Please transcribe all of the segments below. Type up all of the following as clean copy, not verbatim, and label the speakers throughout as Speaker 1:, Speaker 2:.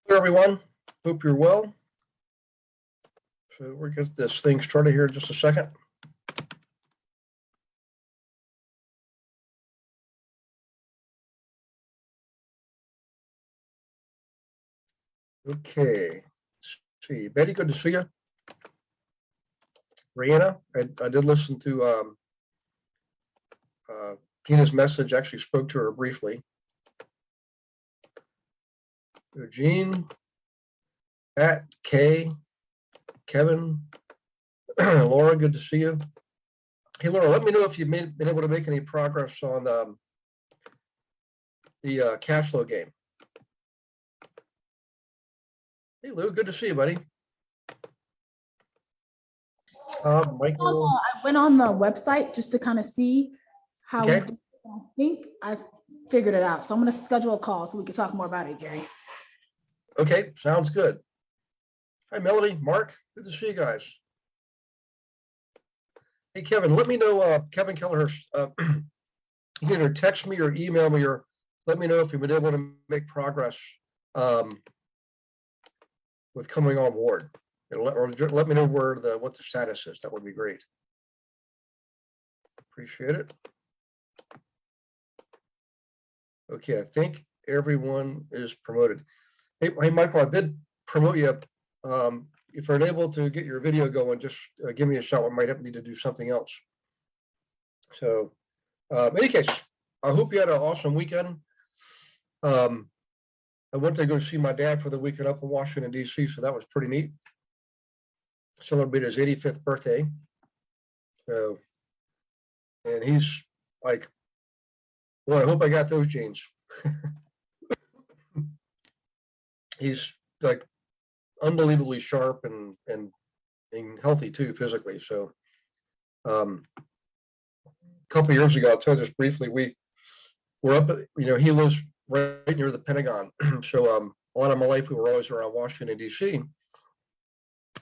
Speaker 1: Hello, everyone. Hope you're well. So we're get this thing started here in just a second. Okay. Let's see, Betty, good to see you. Brianna, I did listen to Tina's message. Actually spoke to her briefly. Eugene, Pat, Kay, Kevin, Laura, good to see you. Hey, Laura, let me know if you've been able to make any progress on the cash flow game. Hey, Lou, good to see you, buddy. Michael.
Speaker 2: I went on the website just to kind of see how
Speaker 1: Okay.
Speaker 2: we do. I think I figured it out. So I'm going to schedule a call so we can talk more about it, Gary.
Speaker 1: Okay, sounds good. Hi, Melody, Mark, good to see you guys. Hey, Kevin, let me know, Kevin Kelleher, you can either text me or email me or let me know if you've been able to make progress with coming on board. Or let me know what the status is. That would be great. Appreciate it. Okay, I think everyone is promoted. Hey, Michael, I did promote you. If you're unable to get your video going, just give me a shout. We might need to do something else. So, in any case, I hope you had an awesome weekend. I went to go see my dad for the weekend up in Washington, D.C., so that was pretty neat. Celebrated his 85th birthday. So, and he's like, boy, I hope I got those genes. He's like unbelievably sharp and healthy too, physically. So, a couple of years ago, I'll tell you this briefly. We were up, he lives right near the Pentagon. So, a lot of my life, we were always around Washington, D.C.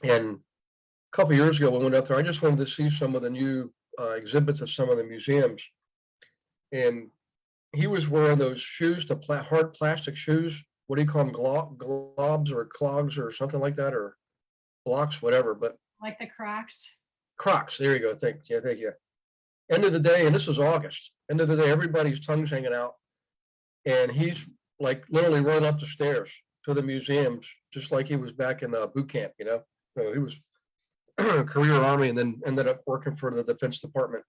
Speaker 1: And a couple of years ago, we went up there. I just wanted to see some of the new exhibits at some of the museums. And he was wearing those shoes, the hard plastic shoes. What do you call them? Globs or clogs or something like that, or blocks, whatever. But
Speaker 3: like the Crocs.
Speaker 1: Crocs. There you go. Thank you. End of the day, and this was August. End of the day, everybody's tongue's hanging out, and he's like literally running up the stairs to the museums, just like he was back in boot camp. So he was career Army, and then ended up working for the Defense Department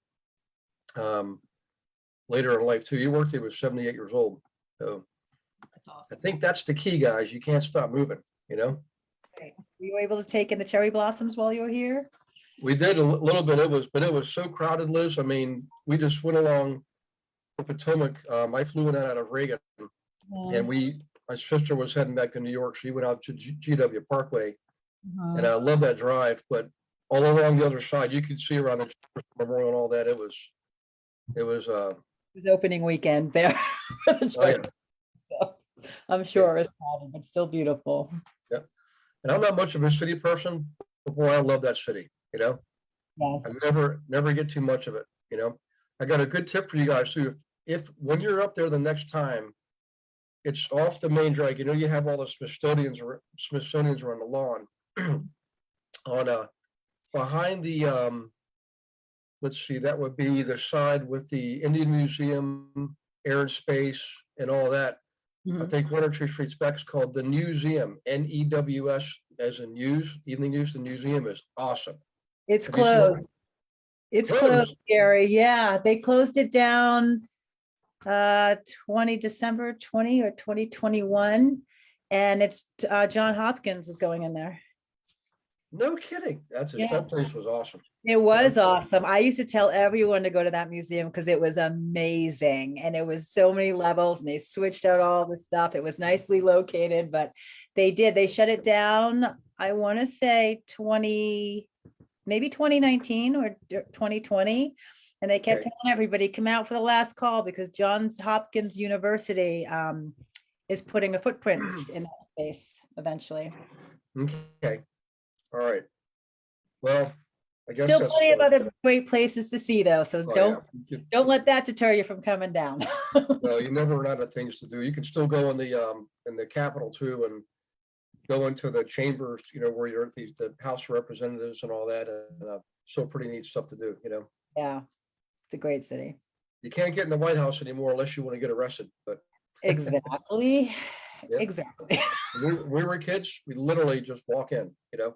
Speaker 1: later in life too. He was 78 years old. So
Speaker 3: That's awesome.
Speaker 1: I think that's the key, guys. You can't stop moving.
Speaker 4: Okay. Were you able to take in the cherry blossoms while you were here?
Speaker 1: We did a little bit. It was so crowded, Liz. I mean, we just went along the Potomac. I flew in out of Reagan, and my sister was heading back to New York. She went out to GW Parkway, and I love that drive. But all along the other side, you could see around the Memorial and all that. It was
Speaker 4: opening weekend there.
Speaker 1: Oh, yeah.
Speaker 4: So I'm sure it's crowded, but still beautiful.
Speaker 1: Yeah. And I'm not much of a city person, but boy, I love that city.
Speaker 4: Yeah.
Speaker 1: I never get too much of it. I got a good tip for you guys too. If when you're up there the next time, it's off the main drag. You have all the Smithsonian's around the lawn. On behind the let's see, that would be the side with the Indian Museum, Air and Space, and all that. I think one or two streets back is called the Newseum, NEWS, as in news, evening news. The museum is awesome.
Speaker 4: It's
Speaker 1: Have you seen
Speaker 4: closed. It's closed, Gary. Yeah, they closed it down 20 December 20 or 2021. And it's John Hopkins is going in there.
Speaker 1: No kidding.
Speaker 4: Yeah.
Speaker 1: That place was awesome.
Speaker 4: It was awesome. I used to tell everyone to go to that museum because it was amazing. And it was so many levels and they switched out all the stuff. It was nicely located, but they shut it down. I want to say maybe 2019 or 2020. And they kept telling everybody come out for the last call because Johns Hopkins University is putting a footprint in that space eventually.
Speaker 1: Okay. All right. Well, I guess
Speaker 4: still plenty of other great places to see though. So don't let that deter you from coming down.
Speaker 1: No, you never run out of things to do. You can still go in the Capitol too, and go into the chambers, where you're at the House of Representatives and all that, and so pretty neat stuff to do.
Speaker 4: Yeah, it's a great city.
Speaker 1: You can't get in the White House anymore unless you want to get arrested. But
Speaker 4: Exactly.
Speaker 1: Yeah.
Speaker 4: Exactly.
Speaker 1: when we were kids, we literally just walk in. I mean,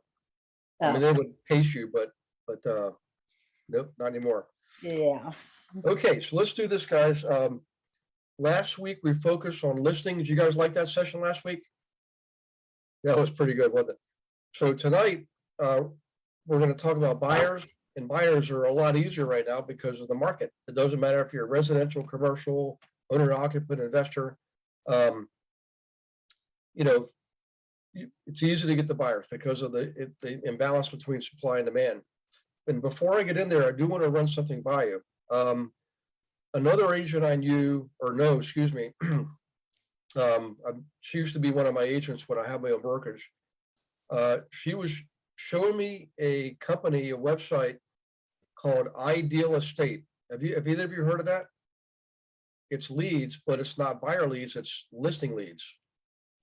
Speaker 4: Oh,
Speaker 1: they would pace you, but nope, not anymore.
Speaker 4: yeah.
Speaker 1: Okay, so let's do this, guys. Last week we focused on listings. Did you guys like that session last week? That was pretty good, wasn't it? So tonight, we're going to talk about buyers, and buyers are a lot easier right now because of the market. It doesn't matter if you're a residential, commercial, owner, occupant, investor. It's easy to get the buyers because of the imbalance between supply and demand. And before I get in there, I do want to run something by you. Another agent I knew, or no, excuse me, she used to be one of my agents when I had my own brokerage. She was showing me a company, a website called Ideal Estate. Have either of you heard of that? It's leads, but it's not buyer leads, it's listing leads.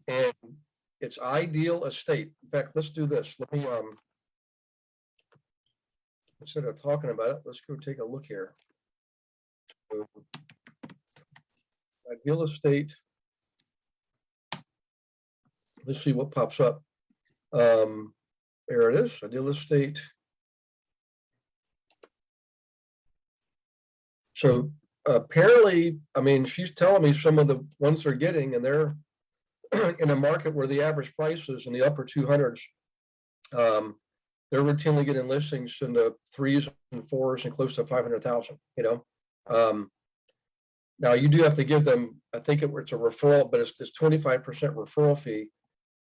Speaker 1: And it's Ideal Estate. In fact, let's do this. Let me, instead of talking about it, let's go take a look here. So, Ideal Estate. Let's see what pops up. There it is, Ideal Estate. So apparently, I mean, she's telling me some of the ones they're getting, and they're in a market where the average price is in the upper 200s. They're routinely getting listings in the 3s and 4s and close to 500,000. Now you do have to give them, I think it's a referral, but it's 25% referral fee.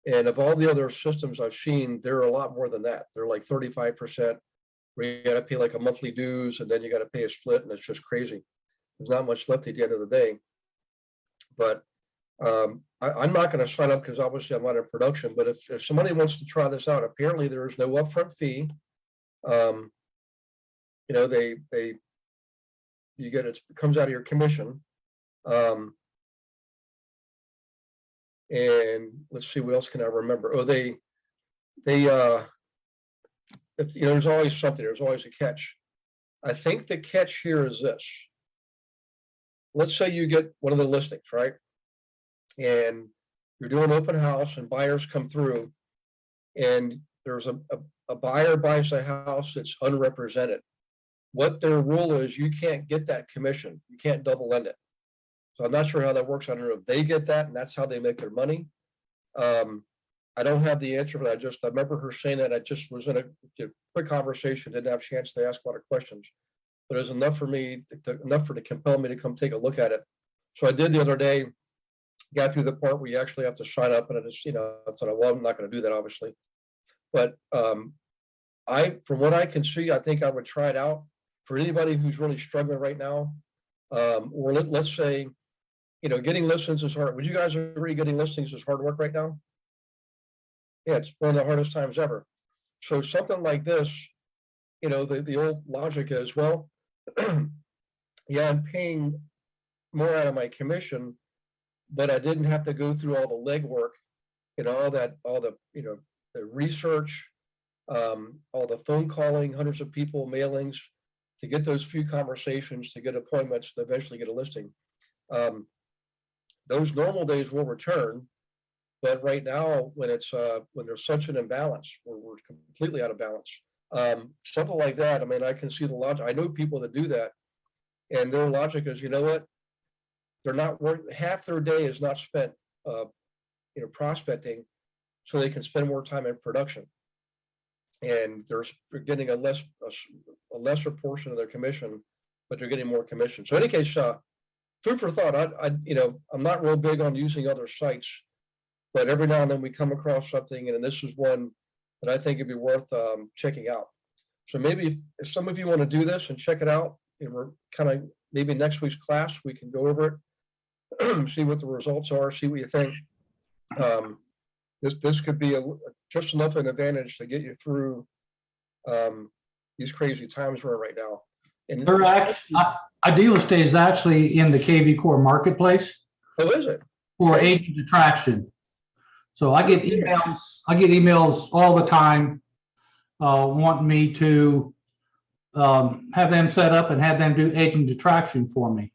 Speaker 1: And of all the other systems I've seen, they're a lot more than that. They're like 35%, where you got to pay like a monthly dues, and then you got to pay a split, and it's just crazy. There's not much left at the end of the day. But I'm not going to sign up because obviously I'm not in production. But if somebody wants to try this out, apparently there is no upfront fee. You get it comes out of your commission. And let's see, what else can I remember? Oh, there's always something, there's always a catch. I think the catch here is this. Let's say you get one of the listings, right? And you're doing open house and buyers come through, and there's a buyer buys a house that's unrepresented. What their rule is, you can't get that commission. You can't double end it. So I'm not sure how that works. I don't know if they get that and that's how they make their money. I don't have the answer, but I remember her saying that. I just was in a quick conversation, didn't have a chance to ask a lot of questions, but it was enough for me, enough to compel me to come take a look at it. So I did the other day, got through the part where you actually have to sign up, and I just, that's what I'm not going to do that, obviously. But from what I can see, I think I would try it out for anybody who's really struggling right now. Or let's say, getting listings is hard. Would you guys agree getting listings is hard work right now? Yeah, it's one of the hardest times ever. So something like this, the old logic is, well, yeah, I'm paying more out of my commission, but I didn't have to go through all the legwork, all the research, all the phone calling, hundreds of people, mailings, to get those few conversations, to get appointments, to eventually get a listing. Those normal days will return, but right now, when there's such an imbalance, we're completely out of balance. Something like that, I mean, I can see the logic. I know people that do that, and their logic is, you know what? They're not worth half their day is not spent, prospecting, so they can spend more time in production. And they're getting a lesser portion of their commission, but they're getting more commission. So in any case, food for thought. I'm not real big on using other sites, but every now and then we come across something, and this is one that I think it'd be worth checking out. So maybe if some of you want to do this and check it out, we're kind of maybe next week's class we can go over it, see what the results are, see what you think. This could be just enough an advantage to get you through these crazy times we're in right now. And
Speaker 5: Ideal Estate is actually in the KV Core marketplace
Speaker 1: oh, is it?
Speaker 5: for agent attraction. So I get emails all the time, wanting me to have them set up and have them do agent attraction for me.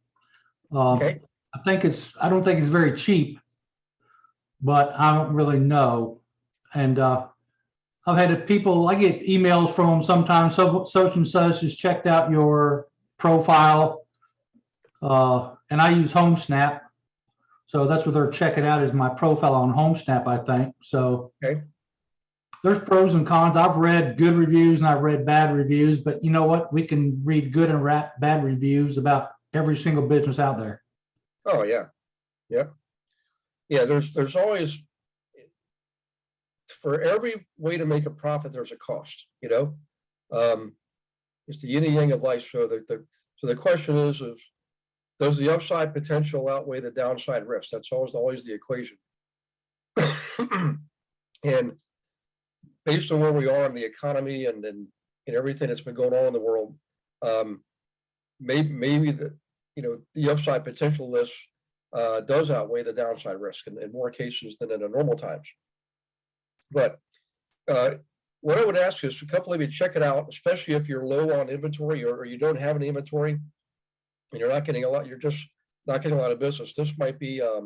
Speaker 1: Okay.
Speaker 5: I don't think it's very cheap, but I don't really know. And I've had people, I get emails from them sometimes, so such and such has checked out your profile. And I use HomeSnap. So that's what they're checking out, is my profile on HomeSnap, I think. So
Speaker 1: Okay.
Speaker 5: there's pros and cons. I've read good reviews and I've read bad reviews, but you know what? We can read good and bad reviews about every single business out there.
Speaker 1: Oh, yeah. Yep. Yeah, there's always, for every way to make a profit, there's a cost, you know? It's the yin and yang of life. So the question is, does the upside potential outweigh the downside risk? That's always the equation. And based on where we are in the economy and everything that's been going on in the world, maybe the upside potential list does outweigh the downside risk in more cases than in the normal times. But what I would ask is, a couple of you check it out, especially if you're low on inventory or you don't have any inventory and you're not getting a lot, you're just not getting a lot of business. This might be at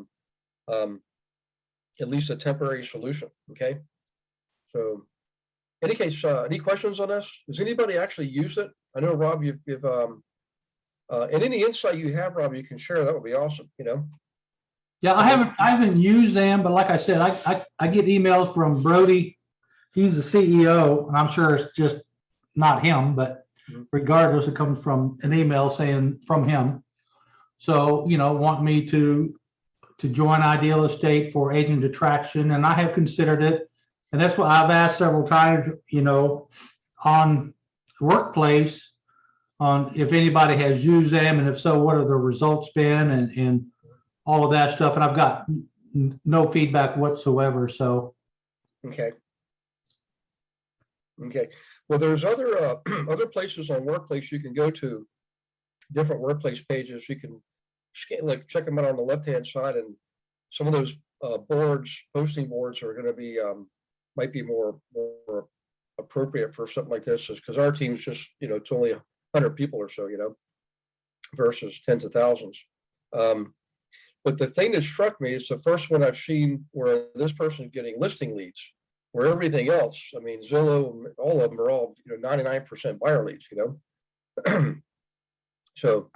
Speaker 1: least a temporary solution. Okay. So in any case, any questions on this? Does anybody actually use it? I know, Rob, you've and any insight you have, Rob, you can share. That would be awesome. You know?
Speaker 5: Yeah, I haven't used them, but like I said, I get emails from Brody. He's the CEO, and I'm sure it's just not him, but regardless, it comes from an email saying from him. So, want me to join Ideal Estate for agent attraction, and I have considered it. And that's what I've asked several times, on Workplace, on if anybody has used them, and if so, what are the results been, and all of that stuff. And I've got no feedback whatsoever. So.
Speaker 1: Okay. Okay. Well, there's other other places on Workplace you can go to, different workplace pages. You can check them out on the left-hand side, and some of those posting boards are going to be might be more appropriate for something like this, is because our team's just it's only 100 people or so, versus tens of thousands. But the thing that struck me is the first one I've seen where this person is getting listing leads, where everything else, I mean, Zillow, all of them are all 99% buyer leads. So,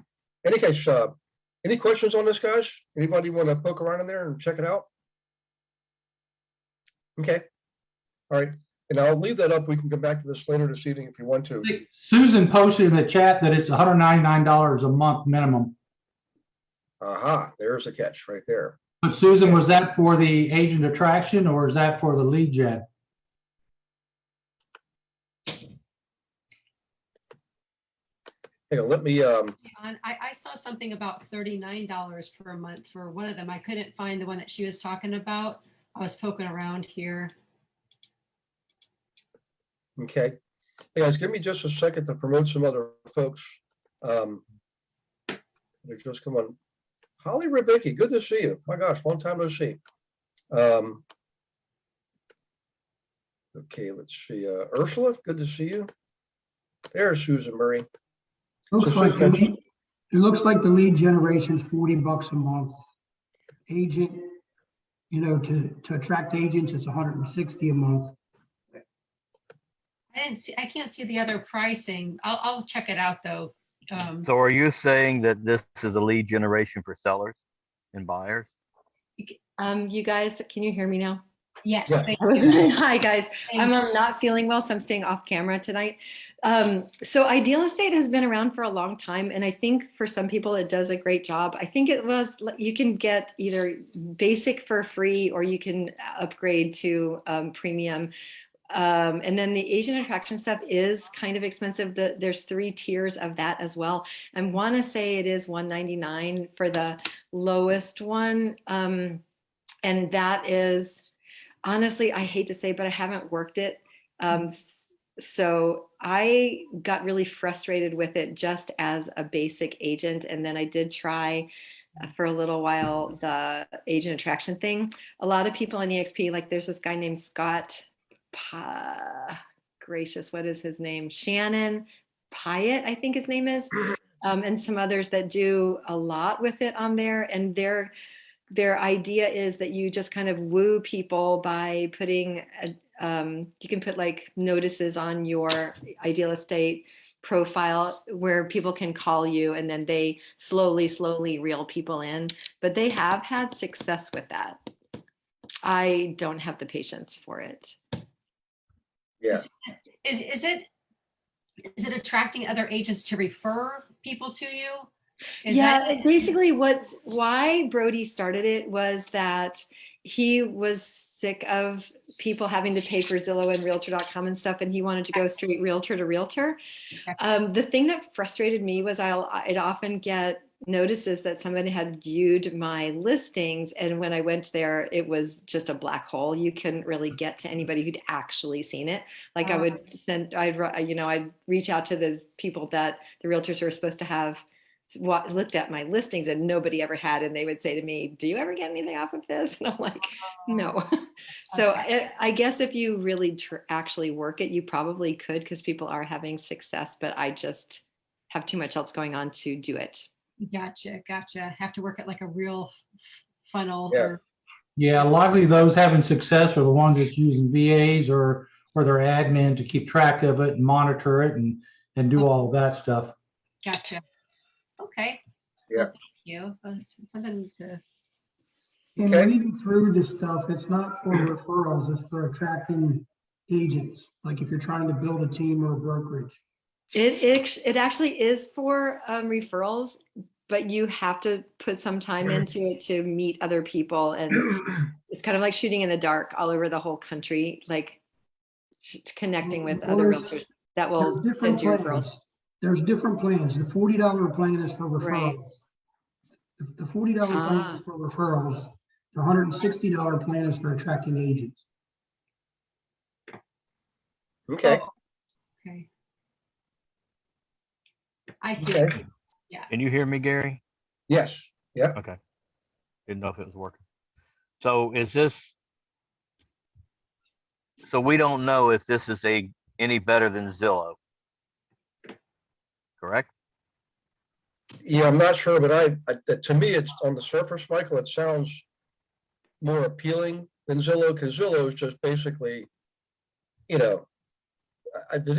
Speaker 1: in any case, any questions on this, guys? Anybody want to poke around in there and check it out? Okay. All right. And I'll leave that up. We can come back to this later this evening if you want to.
Speaker 5: Susan posted in the chat that it's $199 a month minimum.
Speaker 1: Aha, there's a catch right there.
Speaker 5: But Susan, was that for the agent attraction or is that for the lead gen?
Speaker 1: Hang on, let me.
Speaker 3: I saw something about $39 per month for one of them. I couldn't find the one that she was talking about. I was poking around here.
Speaker 1: Okay. Hey guys, give me just a second to promote some other folks. They're just come on. Holly Rebecca, good to see you. My gosh, long time no see. Okay, let's see. Ursula, good to see you. There's Susan Murray.
Speaker 6: Looks like it looks like the lead generation is $40 a month. Agent, to attract agents, it's $160 a month.
Speaker 3: I can't see the other pricing. I'll check it out though.
Speaker 7: So are you saying that this is a lead generation for sellers and buyers?
Speaker 8: You guys, can you hear me now?
Speaker 3: Yes.
Speaker 1: Yeah.
Speaker 3: Thank you.
Speaker 8: Hi guys, I'm
Speaker 3: Thanks.
Speaker 8: not feeling well, so I'm staying off camera tonight. So Ideal Estate has been around for a long time, and I think for some people it does a great job. I think you can get either basic for free or you can upgrade to premium. And then the agent attraction stuff is kind of expensive. There's 3 tiers of that as well. I want to say it is $199 for the lowest one. And that is, honestly, I hate to say, but I haven't worked it. So I got really frustrated with it just as a basic agent. And then I did try for a little while, the agent attraction thing. A lot of people on EXP, like there's this guy named Scott, gracious, what is his name? Shannon Pyatt, I think his name is, and some others that do a lot with it on there. And their idea is that you just kind of woo people by putting, you can put like notices on your ideal estate profile where people can call you, and then they slowly reel people in. But they have had success with that. I don't have the patience for it.
Speaker 1: Yeah.
Speaker 3: Is it attracting other agents to refer people to you? Is
Speaker 8: Yeah,
Speaker 3: that-
Speaker 8: basically why Brody started it was that he was sick of people having to pay for Zillow and Realtor.com and stuff, and he wanted to go straight realtor to realtor. The thing that frustrated me was I'd often get notices that somebody had viewed my listings, and when I went there, it was just a black hole. You couldn't really get to anybody who'd actually seen it. Like I'd reach out to the people that the realtors were supposed to have looked at my listings, and nobody ever had, and they would say to me, do you ever get anything off of this? And I'm like, no. So I guess if you really actually work it, you probably could, because people are having success, but I just have too much else going on to do it.
Speaker 3: Gotcha. Have to work at like a real funnel.
Speaker 1: Yeah.
Speaker 3: Or
Speaker 5: Yeah, likely those having success are the ones that's using VAs or their admin to keep track of it and monitor it and do all of that stuff.
Speaker 3: gotcha. Okay.
Speaker 1: Yeah.
Speaker 3: Well, thank you. Something to.
Speaker 6: In
Speaker 1: Okay.
Speaker 6: reading through this stuff, it's not for referrals, it's for attracting agents. Like if you're trying to build a team or a brokerage.
Speaker 8: It actually is for referrals, but you have to put some time into it to meet other people, and it's kind of like shooting in the dark all over the whole country, like connecting with other realtors that will
Speaker 6: There's different
Speaker 8: send you referrals.
Speaker 6: plans. There's different plans. The $40 plan is for
Speaker 8: Right.
Speaker 6: referrals. The $40 plan is for referrals. The $160 plan is for attracting agents.
Speaker 1: Okay.
Speaker 3: Okay. I see.
Speaker 1: Okay.
Speaker 7: Can you hear me, Gary?
Speaker 1: Yes. Yep.
Speaker 7: Okay. Didn't know if it was working. So so we don't know if this is any better than Zillow, correct?
Speaker 1: Yeah, I'm not sure, but I to me, it's on the surface, Michael, it sounds more appealing than Zillow, because Zillow is just basically, has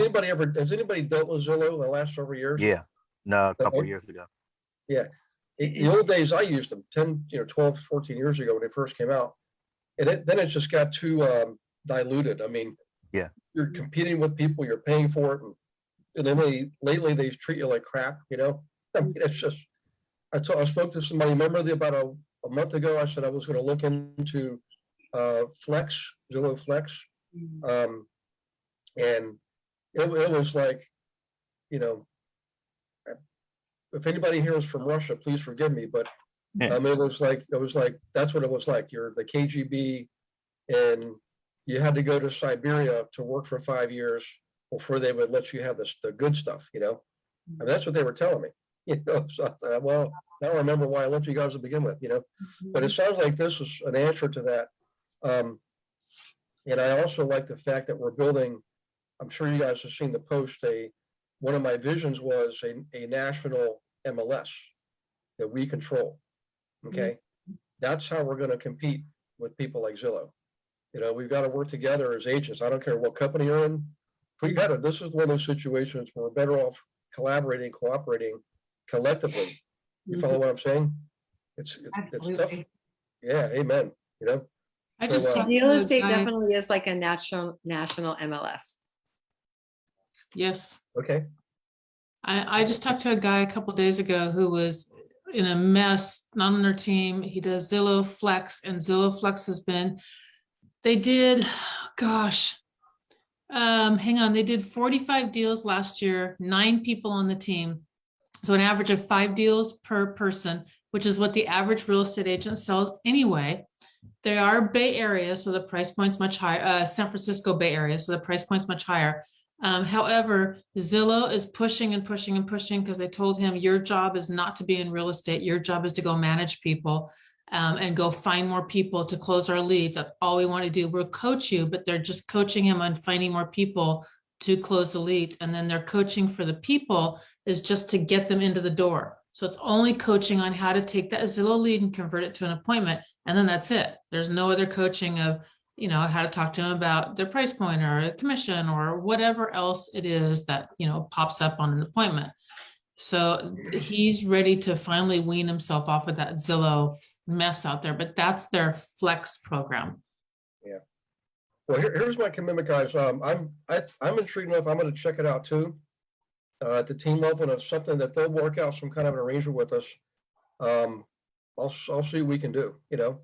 Speaker 1: anybody dealt with Zillow in the last several years?
Speaker 7: Yeah. No, a couple
Speaker 1: Okay.
Speaker 7: of years ago.
Speaker 1: Yeah. In the old days, I used them 10, 12, 14 years ago when they first came out. And then it just got too diluted. I mean,
Speaker 7: Yeah.
Speaker 1: You're competing with people, you're paying for it. And then lately they treat you like crap, I mean, it's just, I spoke to somebody, remember about a month ago, I said I was going to look into Zillow Flex. And it was like, if anybody here is from Russia, please forgive me, but it was like that's what it was like. You're the KGB, and you had to go to Siberia to work for 5 years before they would let you have the good stuff. And that's what they were telling me. So I thought, well, now I remember why I left you guys to begin with. But it sounds like this is an answer to that. And I also like the fact that we're building. I'm sure you guys have seen the post. One of my visions was a national MLS that we control. Okay. That's how we're going to compete with people like Zillow. We've got to work together as agents. I don't care what company you're in. This is one of those situations where we're better off collaborating, cooperating collectively. You follow what I'm saying? It's tough. Yeah. Amen.
Speaker 9: I just
Speaker 1: So,
Speaker 9: talked
Speaker 8: Real
Speaker 9: to a
Speaker 8: estate
Speaker 9: guy-
Speaker 8: definitely is like a national MLS.
Speaker 9: Yes.
Speaker 1: okay.
Speaker 9: I just talked to a guy a couple days ago who was in a mess, not on their team. He does Zillow Flex, and Zillow Flex they did 45 deals last year, 9 people on the team. So an average of 5 deals per person, which is what the average real estate agent sells anyway. They are Bay Area, so the price point's much higher, San Francisco Bay Area, so the price point's much higher. However, Zillow is pushing and pushing and pushing because they told him your job is not to be in real estate. Your job is to go manage people and go find more people to close our leads. That's all we want to do. We'll coach you, but they're just coaching him on finding more people to close the leads. And then their coaching for the people is just to get them into the door. So it's only coaching on how to take that Zillow lead and convert it to an appointment. And then that's it. There's no other coaching of, you know, how to talk to them about their price point or a commission or whatever else it is that, you know, pops up on an appointment. So he's ready to finally wean himself off of that Zillow mess out there, but that's their flex program.
Speaker 1: Yeah. Well, here's my commitment, guys. I'm intrigued enough. I'm going to check it out too. At the team level, and it's something that they'll work out some kind of an arrangement with us. I'll see what we can do. You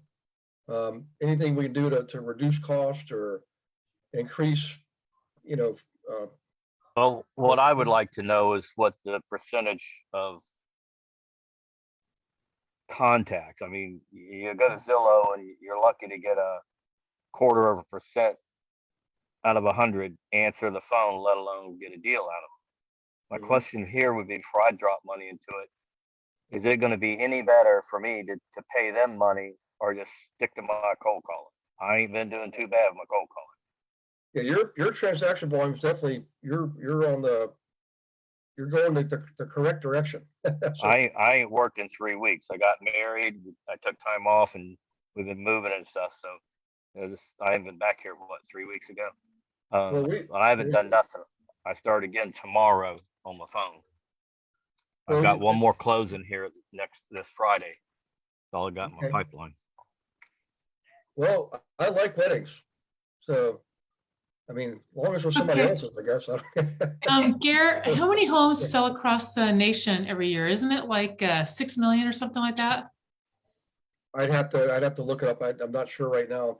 Speaker 1: know, anything we can do to reduce cost or increase. You know.
Speaker 7: Well, what I would like to know is what the percentage of contact. I mean, you go to Zillow and you're lucky to get a 0.25% out of 100 answer the phone, let alone get a deal out of them. My question here would be, before I drop money into it, is it going to be any better for me to pay them money or just stick to my cold calling? I ain't been doing too bad with my cold calling.
Speaker 1: Yeah, your transaction volume is definitely you're going the correct direction. So,
Speaker 7: I ain't worked in 3 weeks. I got married. I took time off, and we've been moving and stuff. So you know, I haven't been back here 3 weeks ago. I haven't done nothing. I start again tomorrow on my phone. I've got one more closing here this Friday. That's all I got in my pipeline.
Speaker 1: Well, I like weddings, so I mean, as long as with somebody else's, I guess.
Speaker 9: Garrett, how many homes sell across the nation every year? Isn't it like 6 million or something like that?
Speaker 1: I'd have to look it up. I'm not sure right now.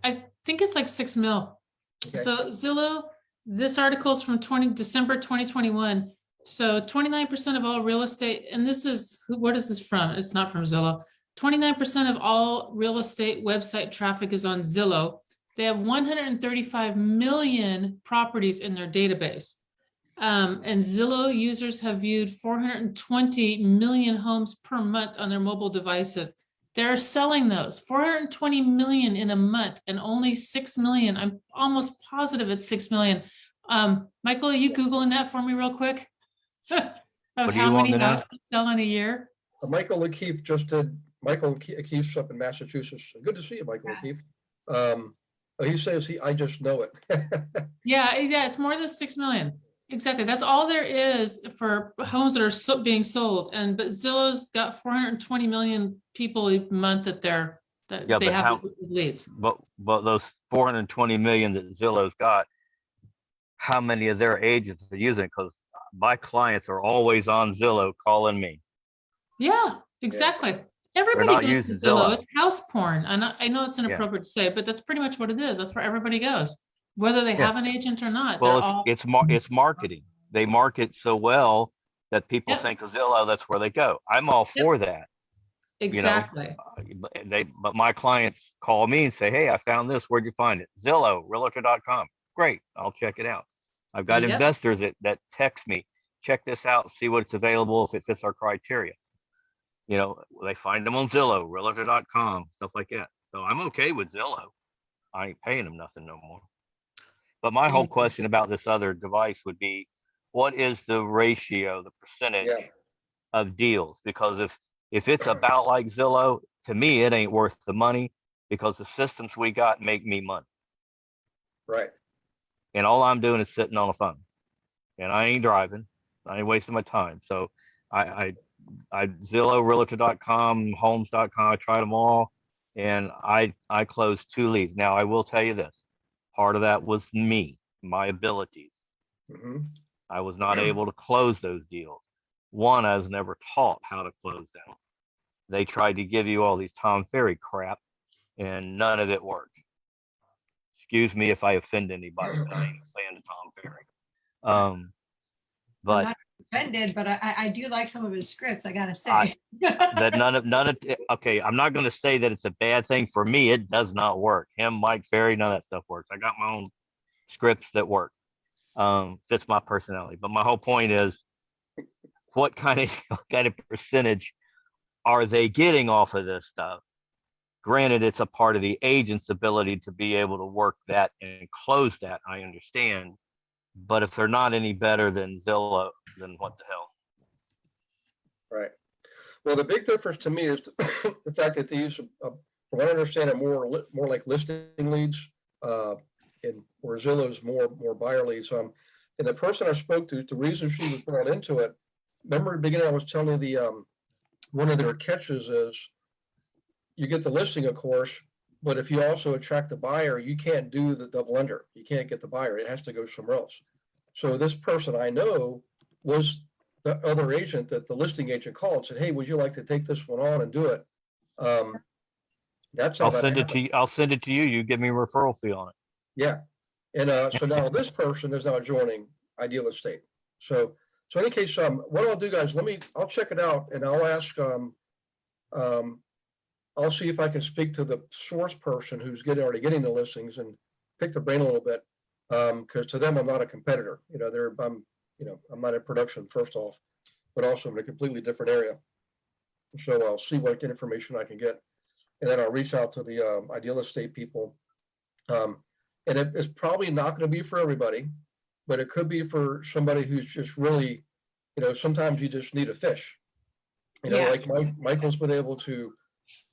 Speaker 9: I think it's like 6 mil.
Speaker 1: Okay.
Speaker 9: So Zillow, this article is from December 2021. So 29% of all real estate, and this is, what is this from? It's not from Zillow. 29% of all real estate website traffic is on Zillow. They have 135 million properties in their database. And Zillow users have viewed 420 million homes per month on their mobile devices. They're selling those 420 million in a month and only 6 million. I'm almost positive it's 6 million. Michael, are you Googling that for me real quick? Of how many houses sell in a year?
Speaker 1: Michael O'Keefe just did. Michael O'Keefe's up in Massachusetts. Good to see you, Michael O'Keefe. He says I just know it.
Speaker 9: Yeah, it's more than 6 million. Exactly. That's all there is for homes that are being sold. But Zillow's got 420 million people a month that they have leads.
Speaker 7: But those 420 million that Zillow's got, how many of their agents are using it? Because my clients are always on Zillow calling me.
Speaker 9: Yeah, exactly. Everybody goes to Zillow. It's house porn. And I know it's inappropriate to say, but that's pretty much what it is. That's where everybody goes, whether they have an agent or not.
Speaker 7: Well, it's marketing. They market so well that people think of Zillow, that's where they go. I'm all for that.
Speaker 9: Exactly.
Speaker 7: You know, but my clients call me and say, hey, I found this. Where'd you find it? Zillow, realtor.com. Great. I'll check it out. I've got investors that text me, check this out, see what's available if it fits our criteria. You know, they find them on Zillow, realtor.com, stuff like that. So I'm okay with Zillow. I ain't paying them nothing no more. But my whole question about this other device would be, what is the ratio, the percentage of deals? Because if it's about like Zillow, to me, it ain't worth the money because the systems we got make me money.
Speaker 1: Right.
Speaker 7: And all I'm doing is sitting on a phone. And I ain't driving. I ain't wasting my time. So I Zillow, realtor.com, homes.com, I tried them all. And I closed 2 leads. Now I will tell you this. Part of that was me, my abilities.
Speaker 1: Mm-hmm.
Speaker 7: I was not able to close those deals. One, I was never taught how to close them. They tried to give you all these Tom Ferry crap, and none of it worked. Excuse me if I offend anybody, but I ain't a fan of Tom Ferry. But
Speaker 3: I'm not offended, but I do like some of his scripts, I gotta say.
Speaker 7: Okay, I'm not going to say that it's a bad thing. For me, it does not work. Him, Mike Ferry, none of that stuff works. I got my own scripts that work. fits my personality. But my whole point is, what kind of percentage are they getting off of this stuff? Granted, it's a part of the agent's ability to be able to work that and close that. I understand. But if they're not any better than Zillow, then what the hell?
Speaker 1: Right. Well, the big difference to me is the fact that they use, from what I understand, it more like listing leads, and where Zillow's more buyer leads. And the person I spoke to, the reason she was brought into it, remember at the beginning I was telling you the one of their catches is you get the listing, of course, but if you also attract the buyer, you can't do the double under. You can't get the buyer. It has to go somewhere else. So this person I know was the other agent that the listing agent called and said, hey, would you like to take this one on and do it? That's how
Speaker 7: I'll
Speaker 1: that
Speaker 7: send it
Speaker 1: happened.
Speaker 7: to you. I'll send it to you. You give me a referral fee on it.
Speaker 1: Yeah. And so now this person is now joining Ideal Estate. So in any case, what I'll do, guys, I'll check it out and I'll ask, I'll see if I can speak to the source person who's already getting the listings and pick the brain a little bit. Because to them, I'm not a competitor. I'm not in production first off, but also in a completely different area. So I'll see what information I can get, and then I'll reach out to the Ideal Estate people. And it's probably not going to be for everybody, but it could be for somebody who's just really, sometimes you just need a fish. Like Michael's been able to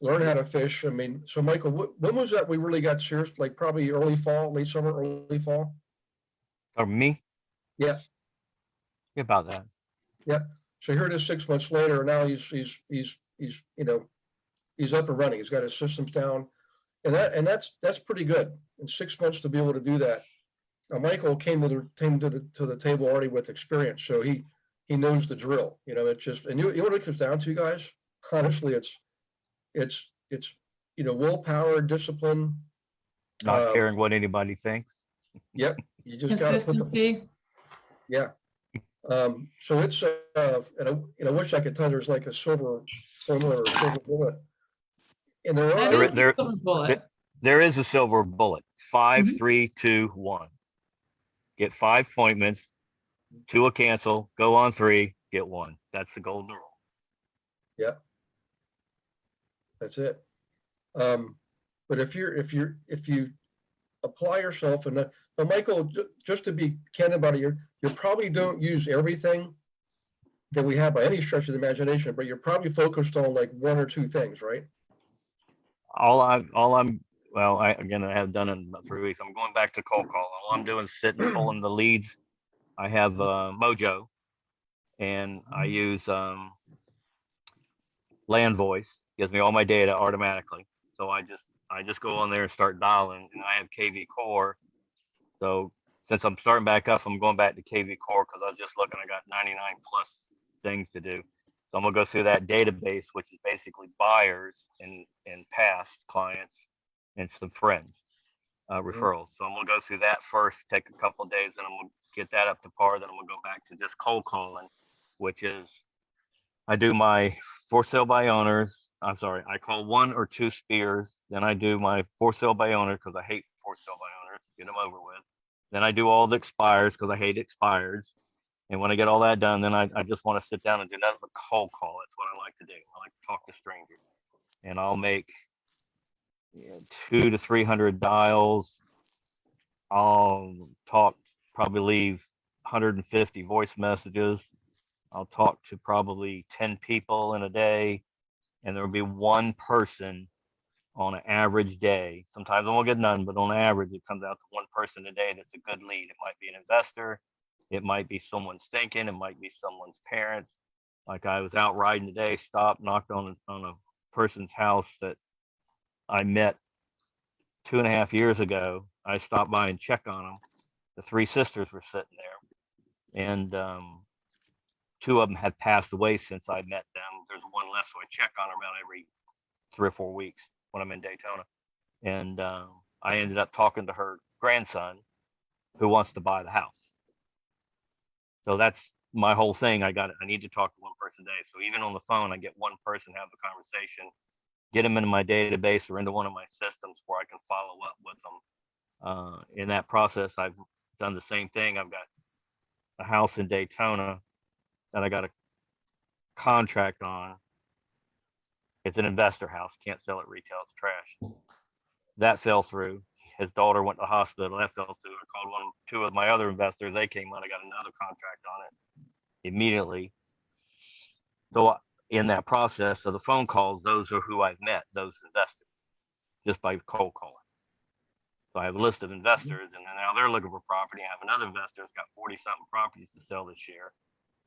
Speaker 1: learn how to fish. I mean, so Michael, when was that we really got serious? Like probably early fall, late summer, early fall?
Speaker 7: Or me?
Speaker 1: Yeah.
Speaker 7: About that.
Speaker 1: Yeah. So here it is 6 months later. Now he's up and running. He's got his systems down, and that's pretty good. In 6 months to be able to do that. Now Michael came to the table already with experience, so he knows the drill. It's just, and you know what it comes down to, guys. Honestly, it's willpower, discipline,
Speaker 7: Not caring what anybody thinks.
Speaker 1: Yep. You just got to
Speaker 9: Consistency.
Speaker 1: Yeah. So it's and I wish I could tell there's like a silver formula or a silver bullet. And there
Speaker 9: That
Speaker 1: are
Speaker 9: is a silver bullet.
Speaker 7: There is a silver bullet. 5, 3, 2, 1. Get 5 appointments, 2 will cancel, go on 3, get 1. That's the golden rule.
Speaker 1: Yeah. That's it. But if you apply yourself and now Michael, just to be candid about it, you probably don't use everything that we have by any stretch of the imagination, but you're probably focused on like 1 or 2 things, right?
Speaker 7: I haven't done it in about 3 weeks. I'm going back to cold call. All I'm doing is sitting, pulling the leads. I have Mojo, and I use Land Voice. Gives me all my data automatically. So I just go on there and start dialing, and I have KV Core. So since I'm starting back up, I'm going back to KV Core because I was just looking. I got 99 plus things to do. So I'm gonna go through that database, which is basically buyers and past clients and some friends, referrals. So I'm gonna go through that first, take a couple of days, and I'm gonna get that up to par. Then I'm gonna go back to just cold calling, which is I do my for sale by owners. I'm sorry, I call 1 or 2 spears. Then I do my for sale by owners because I hate for sale by owners. Get them over with. Then I do all the expires because I hate expires. And when I get all that done, then I just want to sit down and do nothing but cold call. That's what I like to do. I like to talk to strangers. And I'll make 200 to 300 dials. I'll probably leave 150 voice messages. I'll talk to probably 10 people in a day. And there will be 1 person on an average day. Sometimes I won't get none, but on average, it comes out to 1 person a day that's a good lead. It might be an investor. It might be someone's thinking. It might be someone's parents. Like I was out riding today, stopped, knocked on a person's house that I met 2.5 years ago. I stopped by and check on them. The 3 sisters were sitting there, and 2 of them had passed away since I met them. There's 1 left, so I check on her about every 3 or 4 weeks when I'm in Daytona. And I ended up talking to her grandson who wants to buy the house. So that's my whole thing. I need to talk to 1 person a day. So even on the phone, I get 1 person, have the conversation, get them into my database or into one of my systems where I can follow up with them. In that process, I've done the same thing. I've got a house in Daytona that I got a contract on. It's an investor house. Can't sell it retail. It's trash. That fell through. His daughter went to the hospital. That fell through. I called two of my other investors. They came on. I got another contract on it immediately. So in that process of the phone calls, those are who I've met, those investors, just by cold calling. So I have a list of investors, and then now they're looking for property. I have another investor that's got 40-something properties to sell this year.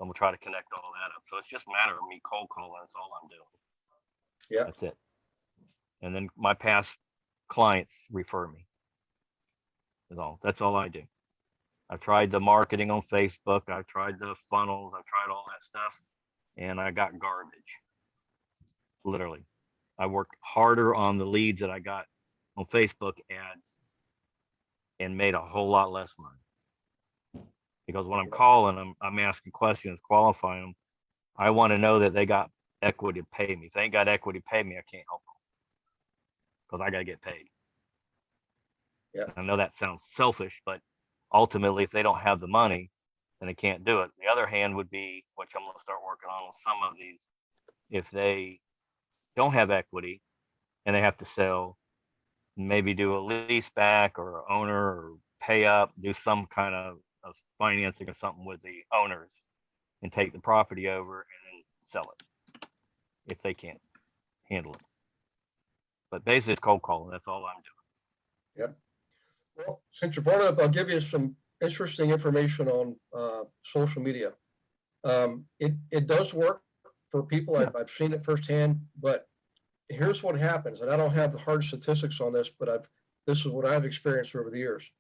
Speaker 7: I'm gonna try to connect all that up. So it's just a matter of me cold calling. That's all I'm doing.
Speaker 1: Yeah.
Speaker 7: That's it. And then my past clients refer me. That's all I do. I tried the marketing on Facebook. I tried the funnels. I tried all that stuff, and I got garbage. Literally, I worked harder on the leads that I got on Facebook ads and made a whole lot less money. Because when I'm calling them, I'm asking questions, qualifying them. I want to know that they got equity to pay me. If they ain't got equity to pay me, I can't help them because I got to get paid.
Speaker 1: Yeah.
Speaker 7: I know that sounds selfish, but ultimately, if they don't have the money, then they can't do it. The other hand would be, which I'm going to start working on with some of these, if they don't have equity and they have to sell, maybe do a lease back or an owner or pay up, do some kind of financing or something with the owners and take the property over and then sell it if they can't handle it. But basically, it's cold calling. That's all I'm doing.
Speaker 1: Yep. Well, since you brought it up, I'll give you some interesting information on social media. It does work for people. I've seen it firsthand, but here's what happens, and I don't have the hard statistics on this, but this is what I've experienced over the years.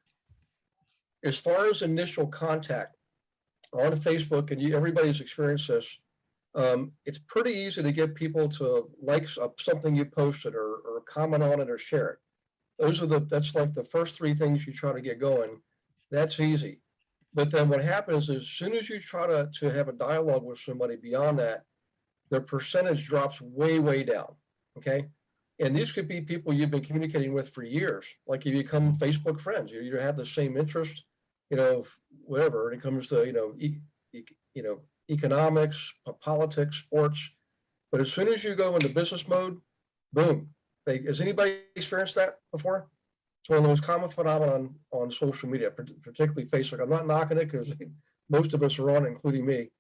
Speaker 1: As far as initial contact on Facebook, and everybody's experienced this, it's pretty easy to get people to like something you posted or comment on it or share it. That's like the first three things you try to get going. That's easy. But then what happens is as soon as you try to have a dialogue with somebody beyond that, their percentage drops way, way down. Okay. And these could be people you've been communicating with for years. Like you become Facebook friends, you have the same interest, whatever. When it comes to, economics, politics, sports. But as soon as you go into business mode, boom. Has anybody experienced that before? It's one of the most common phenomenon on social media, particularly Facebook. I'm not knocking it because most of us are on it, including me.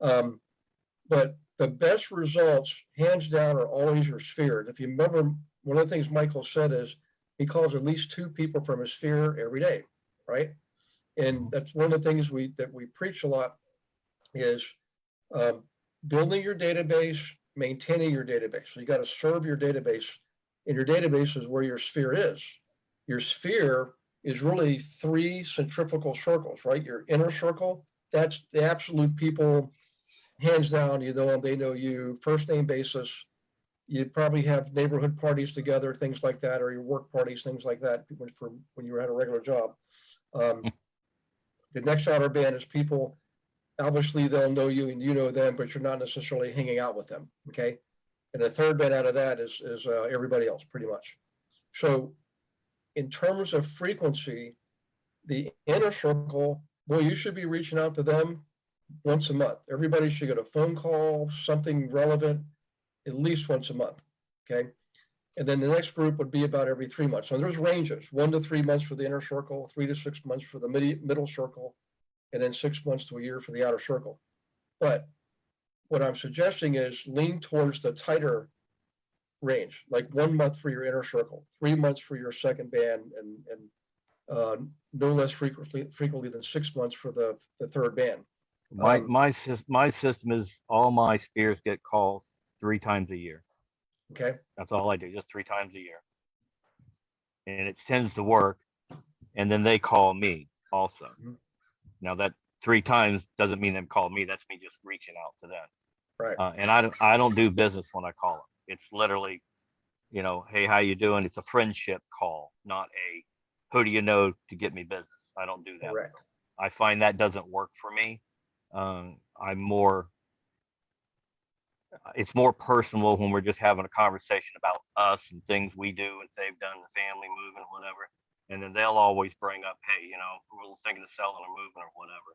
Speaker 1: But the best results, hands down, are always your sphere. If you remember, one of the things Michael said is he calls at least 2 people from his sphere every day, right? And that's one of the things that we preach a lot is building your database, maintaining your database. So you got to serve your database, and your database is where your sphere is. Your sphere is really 3 centrifugal circles, right? Your inner circle, that's the absolute people, hands down, them, they know you, first name basis. You probably have neighborhood parties together, things like that, or your work parties, things like that, when you had a regular job. The next outer band is people, obviously they'll know you and you know them, but you're not necessarily hanging out with them, okay? And the third band out of that is everybody else, pretty much. So in terms of frequency, the inner circle, boy, you should be reaching out to them once a month. Everybody should get a phone call, something relevant, at least once a month, okay? And then the next group would be about every 3 months. So there's ranges, 1 to 3 months for the inner circle, 3 to 6 months for the middle circle, and then 6 months to a year for the outer circle. But what I'm suggesting is lean towards the tighter range, like 1 month for your inner circle, 3 months for your second band, and no less frequently than 6 months for the third band.
Speaker 7: My system is all my spheres get calls 3 times a year.
Speaker 1: Okay.
Speaker 7: That's all I do, just 3 times a year. And it tends to work. And then they call me also.
Speaker 1: Mhm.
Speaker 7: Now that 3 times doesn't mean them call me. That's me just reaching out to them.
Speaker 1: Right.
Speaker 7: And I don't do business when I call them. It's literally, hey, how you doing? It's a friendship call, not a who do you know to get me business. I don't do that.
Speaker 1: Correct.
Speaker 7: I find that doesn't work for me. It's more personal when we're just having a conversation about us and things we do and they've done, the family moving, whatever. And then they'll always bring up, hey, we're thinking of selling or moving or whatever.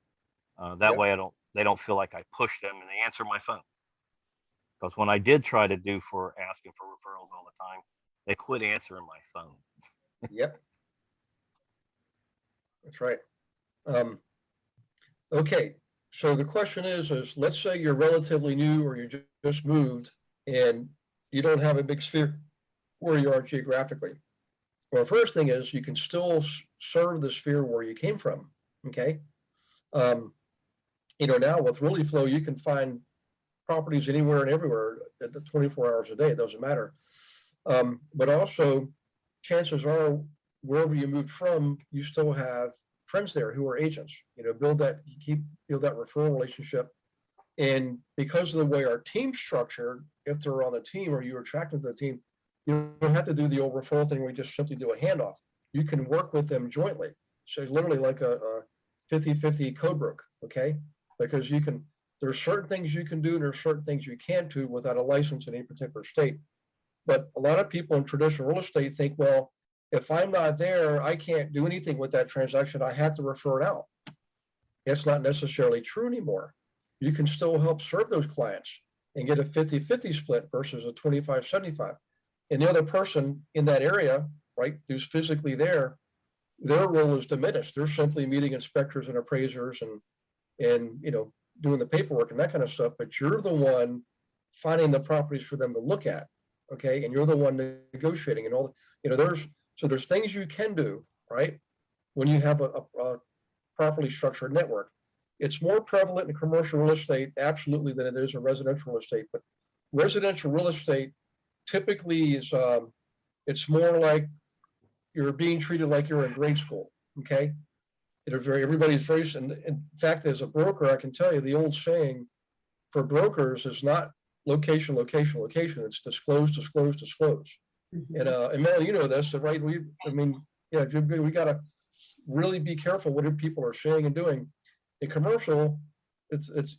Speaker 7: That
Speaker 1: Yep.
Speaker 7: way they don't feel like I push them, and they answer my phone. Because when I did try to asking for referrals all the time, they quit answering my phone.
Speaker 1: Yep. That's right. Okay, so the question is let's say you're relatively new or you just moved and you don't have a big sphere where you are geographically. Well, the first thing is you can still serve the sphere where you came from, okay? Now with ReallyFlow, you can find properties anywhere and everywhere at the 24 hours a day, it doesn't matter. But also, chances are, wherever you moved from, you still have friends there who are agents. Build that referral relationship. And because of the way our team's structured, if they're on the team or you're attracted to the team, you don't have to do the old referral thing where you just simply do a handoff. You can work with them jointly. So literally like a 50-50 code book, okay? Because there's certain things you can do and there's certain things you can't do without a license in any particular state. But a lot of people in traditional real estate think, well, if I'm not there, I can't do anything with that transaction. I have to refer it out. It's not necessarily true anymore. You can still help serve those clients and get a 50-50 split versus a 25-75. And the other person in that area, right, who's physically there, their role is diminished. They're simply meeting inspectors and appraisers and doing the paperwork and that kind of stuff. But you're the one finding the properties for them to look at, okay? And you're the one negotiating and all. There's things you can do, right? When you have a properly structured network. It's more prevalent in commercial real estate, absolutely, than it is in residential real estate. But residential real estate typically is, it's more like you're being treated like you're in grade school, okay? Everybody's very, in fact, as a broker, I can tell you the old saying for brokers is not location, location, location. It's disclose, disclose, disclose. And Mel, you know this, right? We got to really be careful what people are saying and doing. In commercial, there's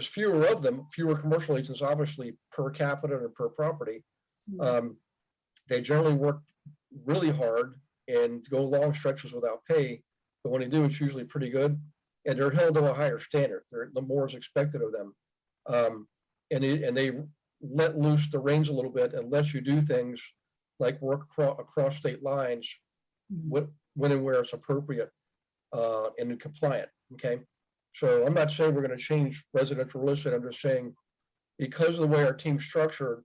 Speaker 1: fewer of them, fewer commercial agents, obviously per capita or per property. They generally work really hard and go long stretches without pay, but when they do, it's usually pretty good, and they're held to a higher standard. The more is expected of them, and they let loose the reins a little bit and let you do things like work across state lines when and where it's appropriate and compliant. Okay, so I'm not saying we're going to change residential real estate. I'm just saying because of the way our team's structured,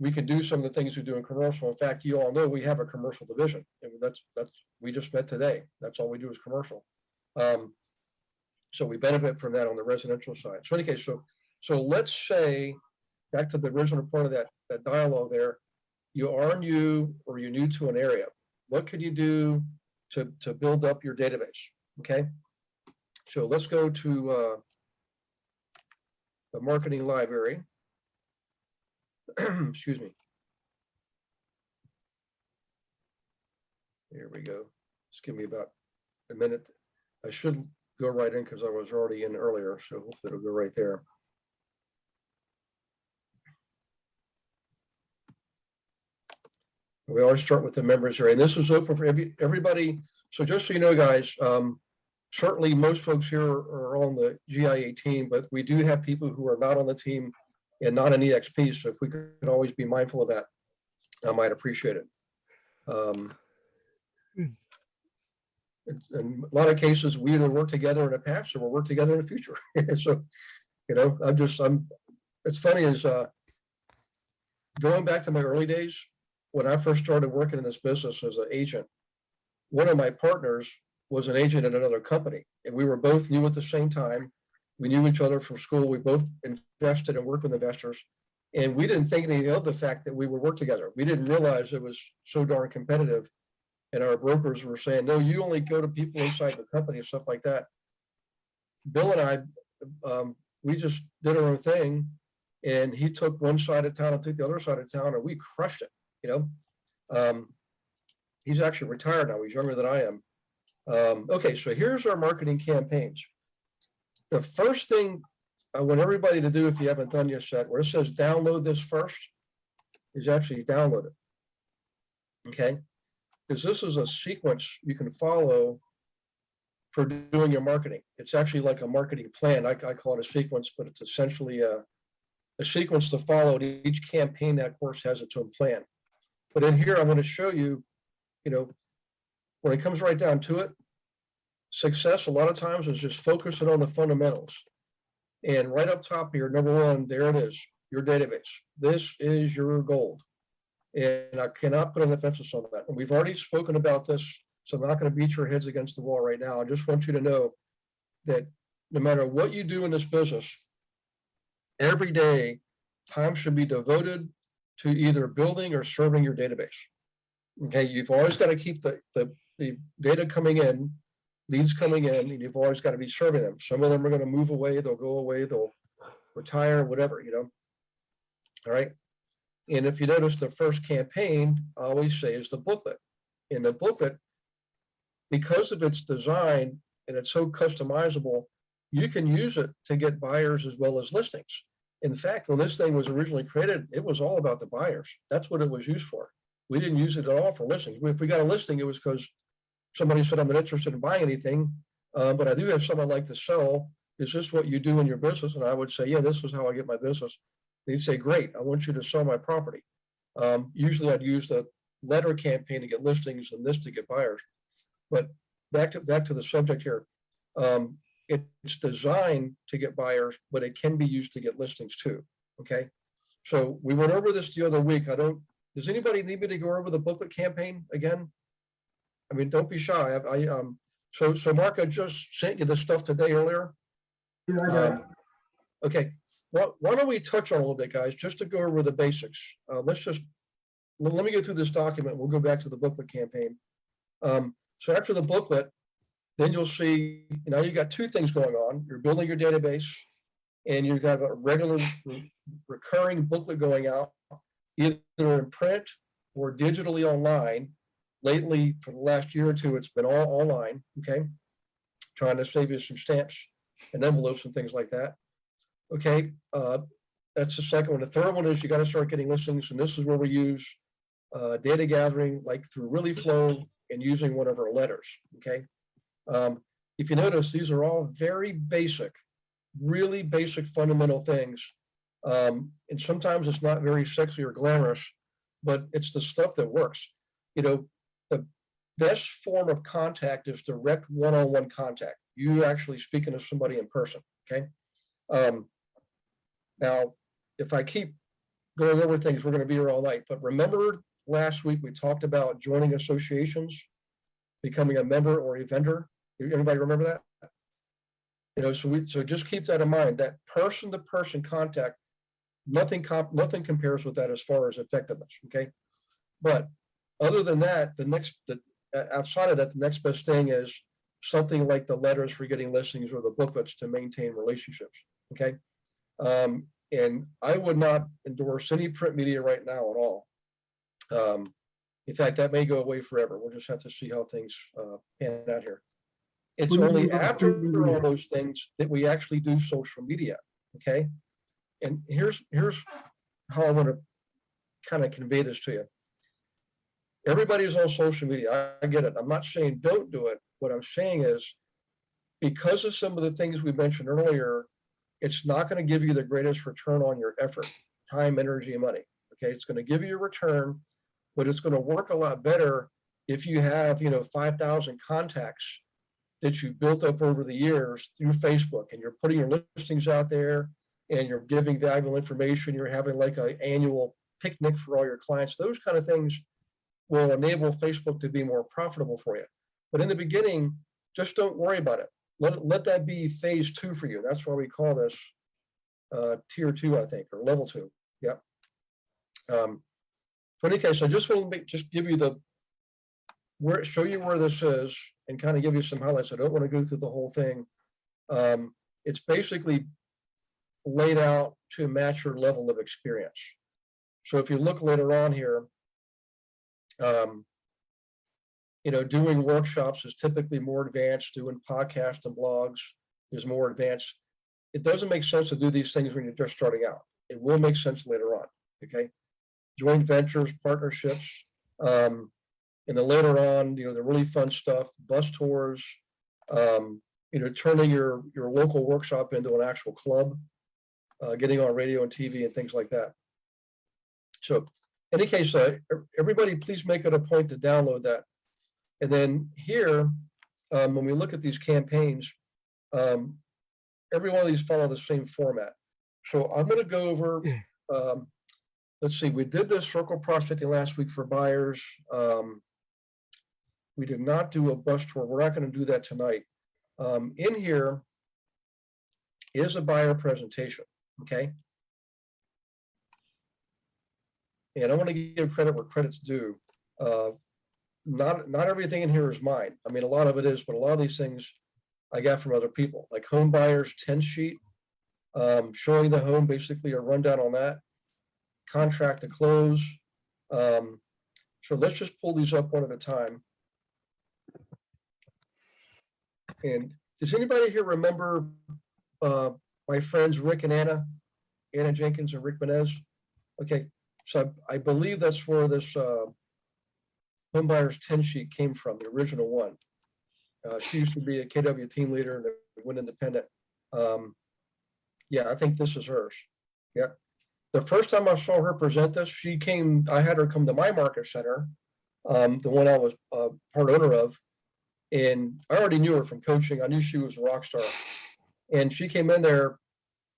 Speaker 1: we can do some of the things we do in commercial. In fact, you all know we have a commercial division, and we just met today. That's all we do is commercial. So we benefit from that on the residential side. So in any case, so let's say, back to the original part of that dialogue there, you are new or you're new to an area. What could you do to build up your database? Okay, so let's go to the marketing library. Excuse me. Here we go. Just give me about a minute. I should go right in because I was already in earlier, so hopefully it'll go right there. We always start with the members area, and this is open for everybody. So just so you know, guys, certainly most folks here are on the GIA team, but we do have people who are not on the team and not an EXP. So if we could always be mindful of that, I might appreciate it. In a lot of cases, we either work together in the past or we'll work together in the future. So, it's funny is going back to my early days, when I first started working in this business as an agent, one of my partners was an agent at another company, and we were both new at the same time. We knew each other from school. We both invested and worked with investors, and we didn't think anything of the fact that we would work together. We didn't realize it was so darn competitive, and our brokers were saying, no, you only go to people inside the company and stuff like that. Bill and I, we just did our own thing, and he took one side of town and took the other side of town, and we crushed it. He's actually retired now. He's younger than I am. Okay, so here's our marketing campaigns. The first thing I want everybody to do, if you haven't done yet, where it says download this first, is actually download it. Okay, because this is a sequence you can follow for doing your marketing. It's actually like a marketing plan. I call it a sequence, but it's essentially a sequence to follow. Each campaign, that course has its own plan. But in here, I'm going to show you, when it comes right down to it, success a lot of times is just focusing on the fundamentals. And right up top here, number one, there it is, your database. This is your gold. And I cannot put enough emphasis on that. And we've already spoken about this, so I'm not going to beat your heads against the wall right now. I just want you to know that no matter what you do in this business, every day, time should be devoted to either building or serving your database. Okay, you've always got to keep the data coming in, leads coming in, and you've always got to be serving them. Some of them are going to move away, they'll go away, they'll retire, whatever, All right. And if you notice, the first campaign, I always say, is the booklet. In the booklet, because of its design and it's so customizable, you can use it to get buyers as well as listings. In fact, when this thing was originally created, it was all about the buyers. That's what it was used for. We didn't use it at all for listings. If we got a listing, it was because somebody said, I'm not interested in buying anything, but I do have something I'd like to sell. Is this what you do in your business? And I would say, yeah, this is how I get my business. And he'd say, great, I want you to sell my property. Usually I'd use the letter campaign to get listings and this to get buyers. But back to the subject here. It's designed to get buyers, but it can be used to get listings too. Okay. So we went over this the other week. Does anybody need me to go over the booklet campaign again? I mean, don't be shy. So Mark, I just sent you the stuff today earlier.
Speaker 6: Yeah, I got it.
Speaker 1: Okay. Well, why don't we touch on a little bit, guys, just to go over the basics. Let me go through this document. We'll go back to the booklet campaign. So after the booklet, then you'll see, now you've got two things going on. You're building your database and you've got a regular recurring booklet going out, either in print or digitally online. Lately, for the last year or two, it's been all online, okay? Trying to save you some stamps and envelopes and things like that. Okay, that's the second one. The third one is you got to start getting listings, and this is where we use data gathering, like through Reallyflow and using one of our letters, okay? If you notice, these are all very basic, really basic fundamental things. And sometimes it's not very sexy or glamorous, but it's the stuff that works. The best form of contact is direct one-on-one contact. You actually speaking to somebody in person, okay? Now, if I keep going over things, we're going to be here all night. But remember last week we talked about joining associations, becoming a member or a vendor. Everybody remember that? So just keep that in mind. That person-to-person contact, nothing compares with that as far as effectiveness. Okay, but other than that, outside of that, the next best thing is something like the letters for getting listings or the booklets to maintain relationships. Okay. And I would not endorse any print media right now at all. In fact, that may go away forever. We'll just have to see how things pan out here. It's
Speaker 6: What do you
Speaker 1: only
Speaker 6: mean by
Speaker 1: after
Speaker 6: print media?
Speaker 1: all those things that we actually do social media. Okay. And here's how I want to kind of convey this to you. Everybody's on social media. I get it. I'm not saying don't do it. What I'm saying is, because of some of the things we mentioned earlier, it's not going to give you the greatest return on your effort, time, energy, and money. Okay, it's going to give you a return, but it's going to work a lot better if you have 5,000 contacts that you've built up over the years through Facebook, and you're putting your listings out there, and you're giving valuable information. You're having like an annual picnic for all your clients. Those kind of things will enable Facebook to be more profitable for you. But in the beginning, just don't worry about it. Let that be phase 2 for you. That's why we call this tier 2, I think, or level 2. Yep. So in any case, I just want to give you show you where this is and kind of give you some highlights. I don't want to go through the whole thing. It's basically laid out to match your level of experience. So if you look later on here, doing workshops is typically more advanced. Doing podcasts and blogs is more advanced. It doesn't make sense to do these things when you're just starting out. It will make sense later on. Okay. Joint ventures, partnerships. And then later on, the really fun stuff, bus tours, turning your local workshop into an actual club, getting on radio and TV and things like that. So in any case, everybody please make it a point to download that. And then here, when we look at these campaigns, every one of these follow the same format. So I'm going to go over, let's see, we did this circle prospecting last week for buyers. We did not do a bus tour. We're not going to do that tonight. In here is a buyer presentation, okay? And I want to give credit where credit's due. Not everything in here is mine. I mean, a lot of it is, but a lot of these things I got from other people, like home buyers 10 sheet, showing the home, basically a rundown on that, contract to close. So let's just pull these up one at a time. And does anybody here remember my friends Rick and Anna Jenkins and Rick Benez? Okay, so I believe that's where this home buyers 10 sheet came from, the original one. She used to be a KW team leader and went independent. Yeah, I think this is hers. Yeah. The first time I saw her present this, I had her come to my market center, the one I was part owner of. And I already knew her from coaching. I knew she was a rock star. And she came in there,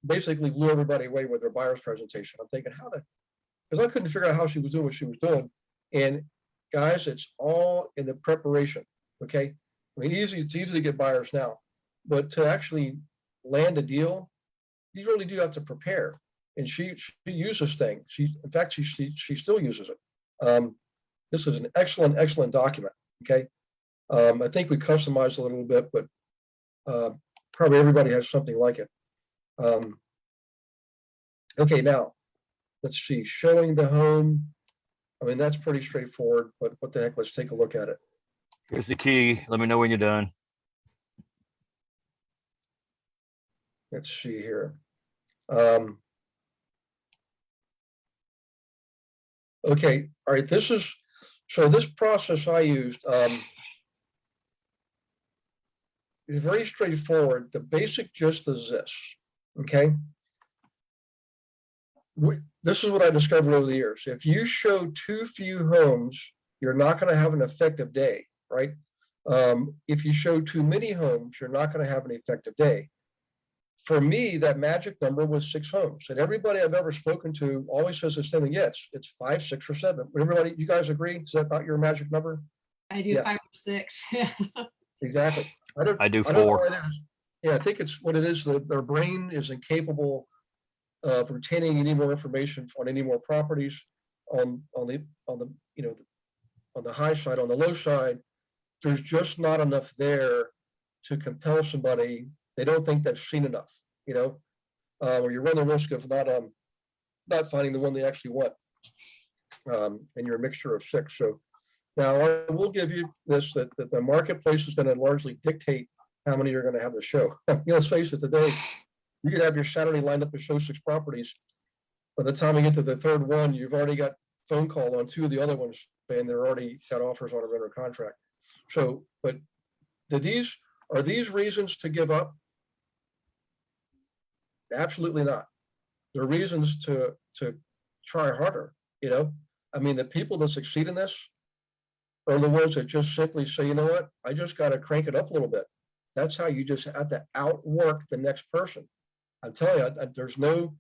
Speaker 1: basically blew everybody away with her buyer's presentation. I'm thinking, because I couldn't figure out how she was doing what she was doing. And guys, it's all in the preparation, okay? I mean, it's easy to get buyers now, but to actually land a deal, you really do have to prepare. And she uses things. In fact, she still uses it. This is an excellent document, okay? I think we customized a little bit, but probably everybody has something like it. Okay, now, let's see, showing the home. I mean, that's pretty straightforward, but what the heck, let's take a look at it.
Speaker 7: Here's the key. Let me know when you're done.
Speaker 1: Let's see here. Okay, all right, so this process I used is very straightforward. The basic gist is this, okay? This is what I discovered over the years. If you show too few homes, you're not going to have an effective day, right? If you show too many homes, you're not going to have an effective day. For me, that magic number was 6 homes. And everybody I've ever spoken to always says the same thing. Yeah, it's 5, 6, or 7. Everybody, you guys agree? Is that about your magic number?
Speaker 3: I do
Speaker 1: Yeah.
Speaker 3: 5 or 6.
Speaker 1: Exactly.
Speaker 7: I do
Speaker 1: don't know
Speaker 7: 4.
Speaker 1: what it is. Yeah, I think it's what it is. Their brain is incapable of retaining any more information on any more properties on the high side. On the low side, there's just not enough there to compel somebody. They don't think they've seen enough, or you run the risk of not finding the one they actually want. And you're a mixture of 6. So now I will give you this, that the marketplace is going to largely dictate how many you're going to have to show. Let's face it, today, you could have your Saturday lined up to show 6 properties. By the time you get to the third one, you've already got phone call on 2 of the other ones, and they're already got offers on a renter contract. So, but are these reasons to give up? Absolutely not. There are reasons to try harder, I mean, the people that succeed in this are the ones that just simply say, you know what, I just got to crank it up a little bit. That's how you just have to outwork the next person. I'm telling you, there's no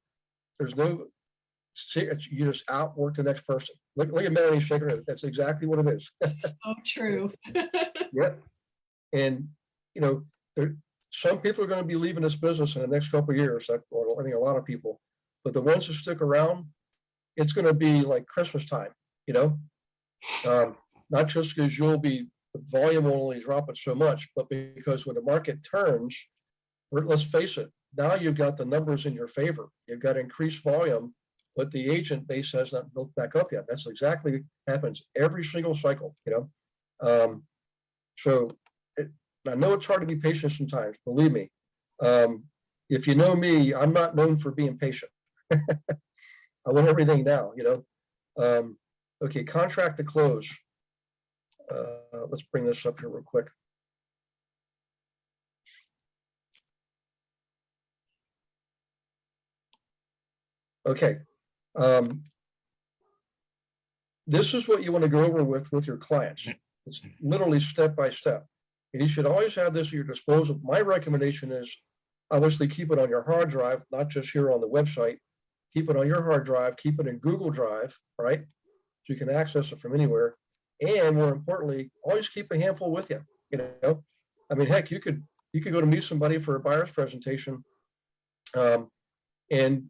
Speaker 1: secret. You just outwork the next person. Look at Melanie shaking her head. That's exactly what it is.
Speaker 3: So true.
Speaker 1: Yeah. And, some people are going to be leaving this business in the next couple of years, or I think a lot of people, but the ones who stick around, it's going to be like Christmas time, not just because the volume will only drop it so much, but because when the market turns, let's face it, now you've got the numbers in your favor. You've got increased volume, but the agent base has not built back up yet. That's exactly what happens every single cycle, So I know it's hard to be patient sometimes, believe me. If you know me, I'm not known for being patient. I want everything now, Okay, contract to close. let's bring this up here real quick. Okay. This is what you want to go over with your clients. It's literally step by step. And you should always have this at your disposal. My recommendation is obviously keep it on your hard drive, not just here on the website. Keep it on your hard drive, keep it in Google Drive, right? So you can access it from anywhere. And more importantly, always keep a handful with you. You know, I mean, heck, you could go to meet somebody for a buyer's presentation, and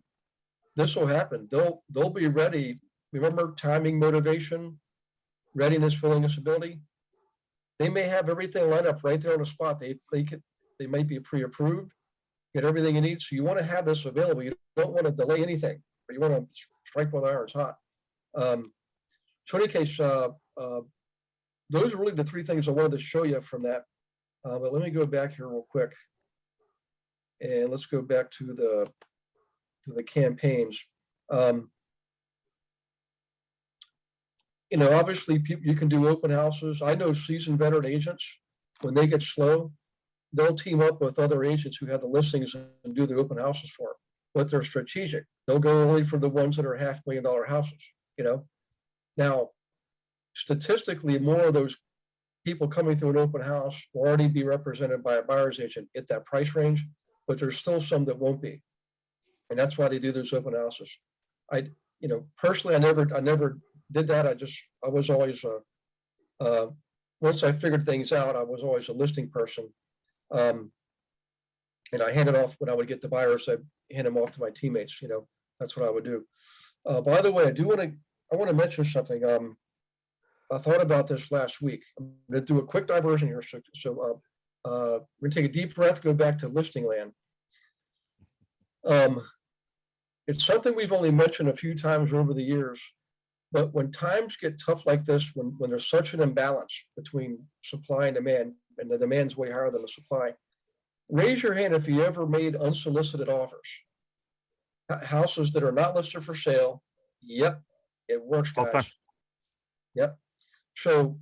Speaker 1: this will happen. They'll be ready. Remember timing, motivation, readiness, willingness, ability. They may have everything lined up right there on the spot. They might be pre-approved, get everything you need. So you want to have this available. You don't want to delay anything, but you want to strike while the iron's hot. So in any case, those are really the three things I wanted to show you from that. But let me go back here real quick, and let's go back to the campaigns. You know, obviously, you can do open houses. I know seasoned veteran agents, when they get slow, they'll team up with other agents who have the listings and do the open houses for them. But they're strategic. They'll go only for the ones that are $500,000 houses, you know. Now, statistically, more of those people coming through an open house will already be represented by a buyer's agent at that price range, but there's still some that won't be. And that's why they do those open houses. You know, personally, I never did that. I was always once I figured things out, I was always a listing person. And I handed off when I would get the buyers, I'd hand them off to my teammates. You know, that's what I would do. By the way, I want to mention something. I thought about this last week. I'm going to do a quick diversion here. So we're going to take a deep breath, go back to listing land. It's something we've only mentioned a few times over the years, but when times get tough like this, when there's such an imbalance between supply and demand, and the demand's way higher than the supply, raise your hand if you ever made unsolicited offers. Houses that are not listed for sale. Yep, it works, guys.
Speaker 7: Okay.
Speaker 1: Yep. So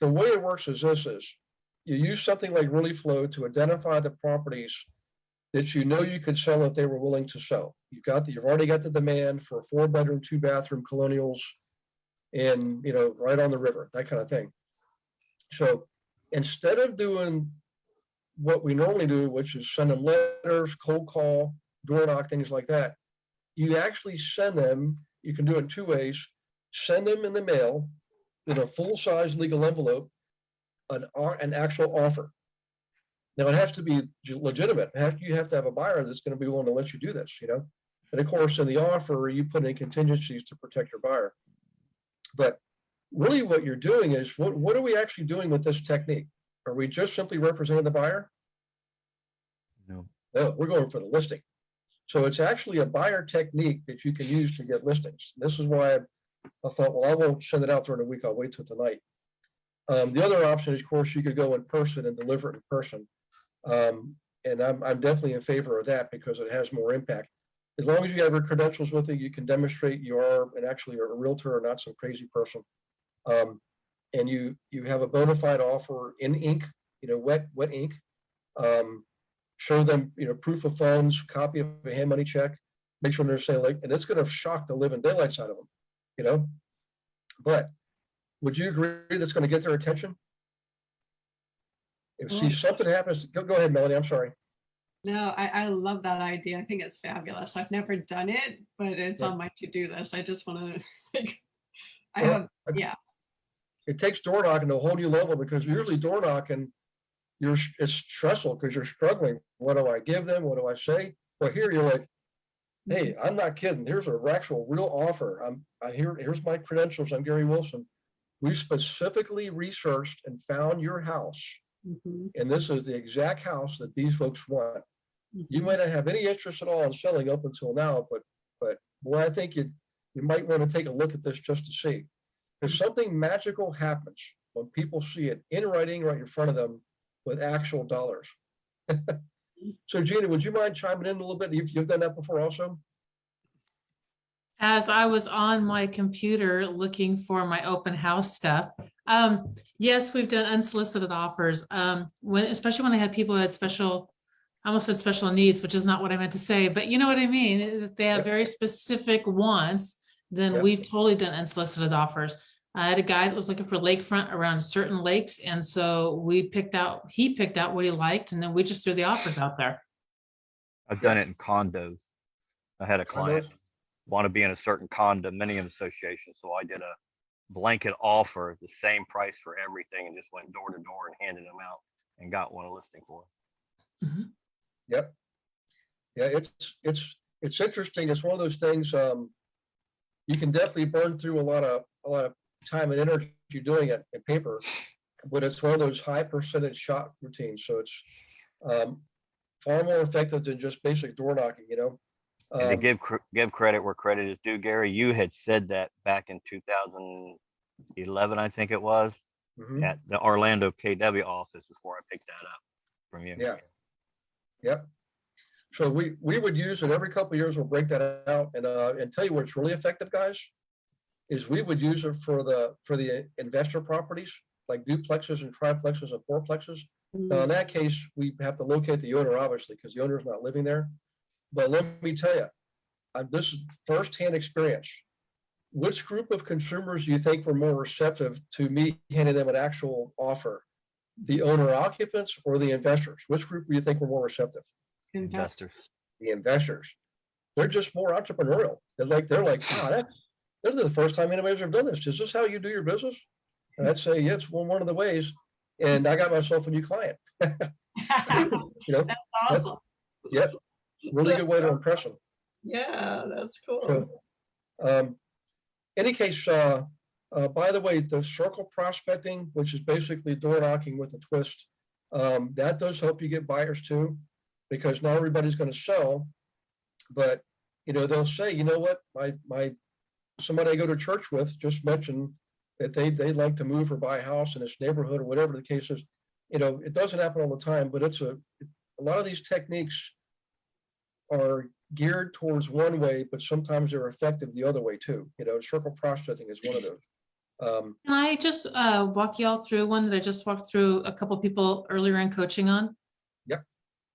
Speaker 1: the way it works is you use something like Really Flow to identify the properties that you know you could sell if they were willing to sell. You've already got the demand for 4-bedroom, 2-bathroom colonials, and you know, right on the river, that kind of thing. So instead of doing what we normally do, which is send them letters, cold call, door knock, things like that, you actually send them. You can do it in 2 ways. Send them in the mail in a full-size legal envelope, an actual offer. Now it has to be legitimate. You have to have a buyer that's going to be willing to let you do this, you know. And of course, in the offer, you put in contingencies to protect your buyer. But really, what you're doing is, what are we actually doing with this technique? Are we just simply representing the buyer?
Speaker 7: No.
Speaker 1: No, we're going for the listing. So it's actually a buyer technique that you can use to get listings. This is why I thought, well, I won't send it out during the week. I'll wait till tonight. The other option is, of course, you could go in person and deliver it in person. And I'm definitely in favor of that because it has more impact. As long as you have your credentials with you, you can demonstrate you are actually a realtor or not some crazy person. And you have a bona fide offer in ink, you know, wet ink. Show them, you know, proof of funds, copy of a hand money check, make sure they're saying, like, and it's going to shock the living daylights out of them, you know. But would you agree that's going to get their attention? If see something happens, go ahead, Melanie. I'm sorry.
Speaker 3: No, I love that idea. I think it's fabulous. I've never done it, but it's
Speaker 1: Yeah.
Speaker 3: on my to-do list. I just want to, yeah.
Speaker 1: It takes door knocking to a whole new level because usually door knocking, it's stressful because you're struggling. What do I give them? What do I say? Well, here you're like, hey, I'm not kidding. Here's an actual real offer. Here's my credentials. I'm Gary Wilson. We specifically researched and found your house.
Speaker 3: Mm-hmm.
Speaker 1: And this is the exact house that these folks want.
Speaker 3: Mm-hmm.
Speaker 1: You might not have any interest at all in selling up until now, but boy, I think you might want to take a look at this just to see. If something magical happens when people see it in writing right in front of them with actual dollars. So Gina, would you mind chiming in a little bit? You've done that before also?
Speaker 9: As I was on my computer looking for my open house stuff, Yes, we've done unsolicited offers. Especially when I had people who had I almost said special needs, which is not what I meant to say, but you know what I mean? If they have
Speaker 1: Yep.
Speaker 9: very specific wants, then
Speaker 1: Yep.
Speaker 9: we've totally done unsolicited offers. I had a guy that was looking for lakefront around certain lakes. And so he picked out what he liked, and then we just threw the offers out there.
Speaker 7: I've done it in condos. I had a client want to be in a certain condominium association, so I did a blanket offer, the same price for everything, and just went door to door and handed them out and got one listing for them.
Speaker 9: Mhm.
Speaker 1: Yep. Yeah, it's interesting. It's one of those things, you can definitely burn through a lot of time and energy doing it in paper, but it's one of those high percentage shot routines. So it's far more effective than just basic door knocking, you know?
Speaker 7: And to give credit where credit is due, Gary, you had said that back in 2011, I think it was,
Speaker 1: Mhm.
Speaker 7: at the Orlando KW office is where I picked that up from you.
Speaker 1: Yeah. Yep. So we would use it every couple of years. We'll break that out and tell you where it's really effective, guys, is we would use it for the investor properties like duplexes and triplexes and fourplexes. Now, in that case, we have to locate the owner, obviously, because the owner is not living there. But let me tell you, this is firsthand experience. Which group of consumers do you think were more receptive to me handing them an actual offer? The owner occupants or the investors? Which group do you think were more receptive?
Speaker 7: Investors.
Speaker 1: The investors. They're just more entrepreneurial. They're like, wow, this is the first time anybody's ever done this. Is this how you do your business? And I'd say, yeah, it's one of the ways. And I got myself a new client. You know,
Speaker 9: That's awesome.
Speaker 1: Yep. Really good way to impress them.
Speaker 9: Yeah, that's cool.
Speaker 1: So, any case, by the way, the circle prospecting, which is basically door knocking with a twist, that does help you get buyers too, because not everybody's going to sell, but you know, they'll say, you know what, somebody I go to church with just mentioned that they'd like to move or buy a house in this neighborhood or whatever the case is. You know, it doesn't happen all the time, but a lot of these techniques are geared towards one way, but sometimes they're effective the other way too. You know, circle prospecting is one of those.
Speaker 9: Can I just walk you all through one that I just walked through a couple people earlier in coaching on?
Speaker 1: Yep.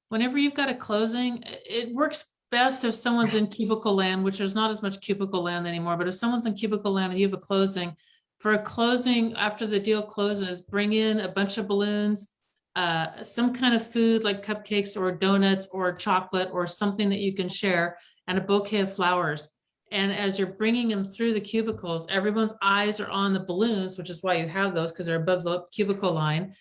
Speaker 9: Whenever you've got a closing, it works best if someone's in cubicle land, which there's not as much cubicle land anymore, but if someone's in cubicle land and you have a closing, for a closing after the deal closes, bring in a bunch of balloons, some kind of food like cupcakes or donuts or chocolate or something that you can share, and a bouquet of flowers. And as you're bringing them through the cubicles, everyone's eyes are on the balloons, which is why you have those, because they're above the cubicle line.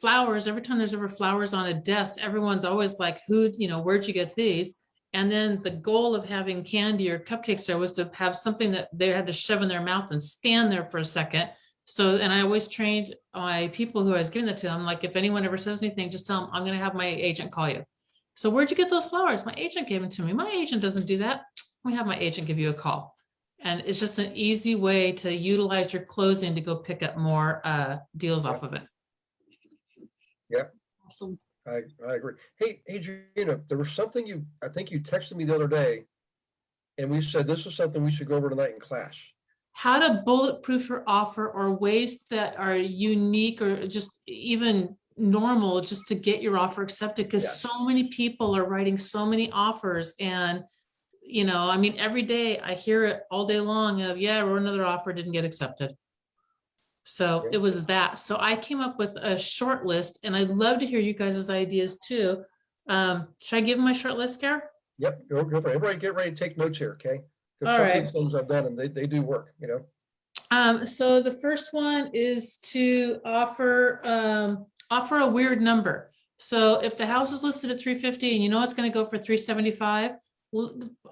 Speaker 9: Flowers, every time there's ever flowers on a desk, everyone's always like, where'd you get these? And then the goal of having candy or cupcakes there was to have something that they had to shove in their mouth and stand there for a second. So, and I always trained my people who I was giving that to, I'm like, if anyone ever says anything, just tell them I'm going to have my agent call you. So where'd you get those flowers? My agent gave them to me. My agent doesn't do that. We have my agent give you a call. And it's just an easy way to utilize your closing to go pick up more deals off of it.
Speaker 1: Yep.
Speaker 9: Awesome.
Speaker 1: I agree. Hey, Gina, there was something I think you texted me the other day, and we said this is something we should go over tonight in class.
Speaker 9: How to bulletproof your offer, or ways that are unique or just even normal just to get your offer accepted, because
Speaker 1: Yes.
Speaker 9: so many people are writing so many offers. And I mean, every day I hear it all day long of, yeah, or another offer didn't get accepted. So
Speaker 1: Yeah.
Speaker 9: it was that. So I came up with a short list, and I'd love to hear you guys' ideas too. Should I give them my short list, Gary?
Speaker 1: Yep, go for it. Everybody get ready to take notes here, okay? Because
Speaker 9: All
Speaker 1: some of
Speaker 9: right.
Speaker 1: these things I've done and they do work,
Speaker 9: So the first one is to offer a weird number. So if the house is listed at 350 and it's going to go for 375,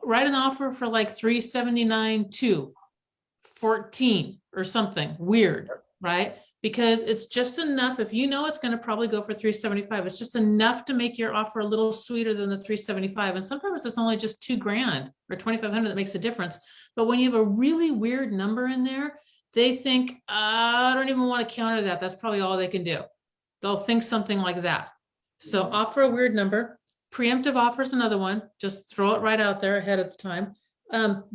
Speaker 9: write an offer for like 379 2 14 or something weird, right? Because it's just enough. If it's going to probably go for 375, it's just enough to make your offer a little sweeter than the 375. And sometimes it's only just $2,000 or 2,500 that makes a difference. But when you have a really weird number in there, they think, I don't even want to counter that. That's probably all they can do. They'll think something like that. So offer a weird number. Preemptive offer is another one. Just throw it right out there ahead of the time.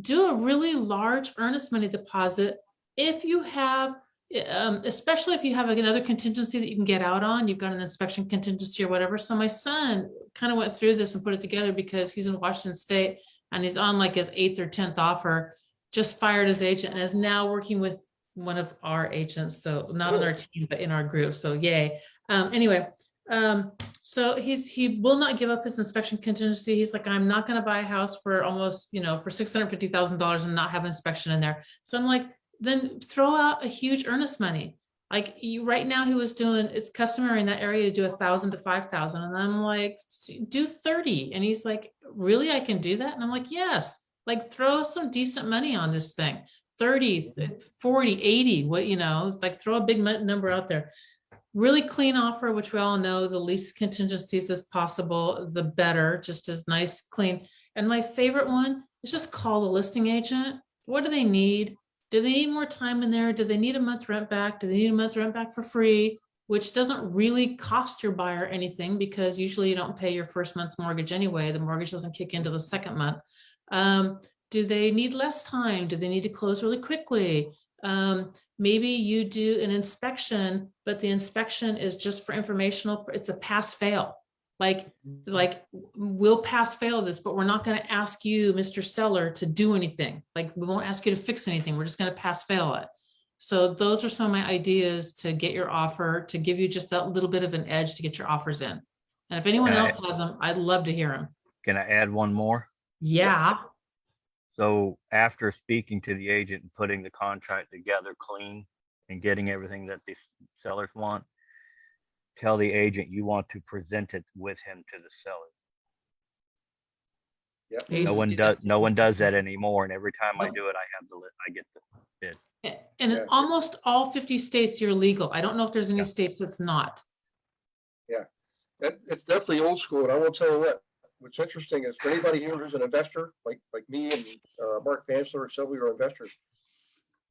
Speaker 9: Do a really large earnest money deposit if you have especially if you have like another contingency that you can get out on, you've got an inspection contingency or whatever. So my son kind of went through this and put it together because he's in Washington State and he's on like his 8th or 10th offer, just fired his agent and is now working with one of our agents. So not on our team, but in our group. So yay. Anyway, so he will not give up his inspection contingency. He's like, I'm not going to buy a house for almost, for $650,000 and not have inspection in there. So I'm like, then throw out a huge earnest money. Like right now he was doing, it's customary in that area to do 1,000 to 5,000. And I'm like, do 30. And he's like, really, I can do that? And I'm like, yes, like throw some decent money on this thing. 30, 40, 80, like throw a big number out there. Really clean offer, which we all know the least contingencies as possible, the better, just as nice, clean. And my favorite one is just call the listing agent. What do they need? Do they need more time in there? Do they need a month rent back? Do they need a month rent back for free? Which doesn't really cost your buyer anything because usually you don't pay your first month's mortgage anyway. The mortgage doesn't kick into the second month. Do they need less time? Do they need to close really quickly? Maybe you do an inspection, but the inspection is just for informational. It's a pass fail. Like we'll pass fail this, but we're not going to ask you, Mr. Seller, to do anything. Like we won't ask you to fix anything. We're just going to pass fail it. So those are some of my ideas to get your offer, to give you just that little bit of an edge to get your offers in. And if anyone else has them, I'd love to hear them.
Speaker 7: Can I add one more?
Speaker 9: Yeah.
Speaker 7: So after speaking to the agent and putting the contract together clean and getting everything that the sellers want, tell the agent you want to present it with him to the seller.
Speaker 1: Yep.
Speaker 7: No one does that anymore. And every time I do it, I get the bid.
Speaker 9: And in almost all 50 states, you're legal. I don't know if there's any states that's not.
Speaker 1: Yeah, it's definitely old school. And I will tell you what's interesting is for anybody here who's an investor, like me and Mark Fansler, several of your investors,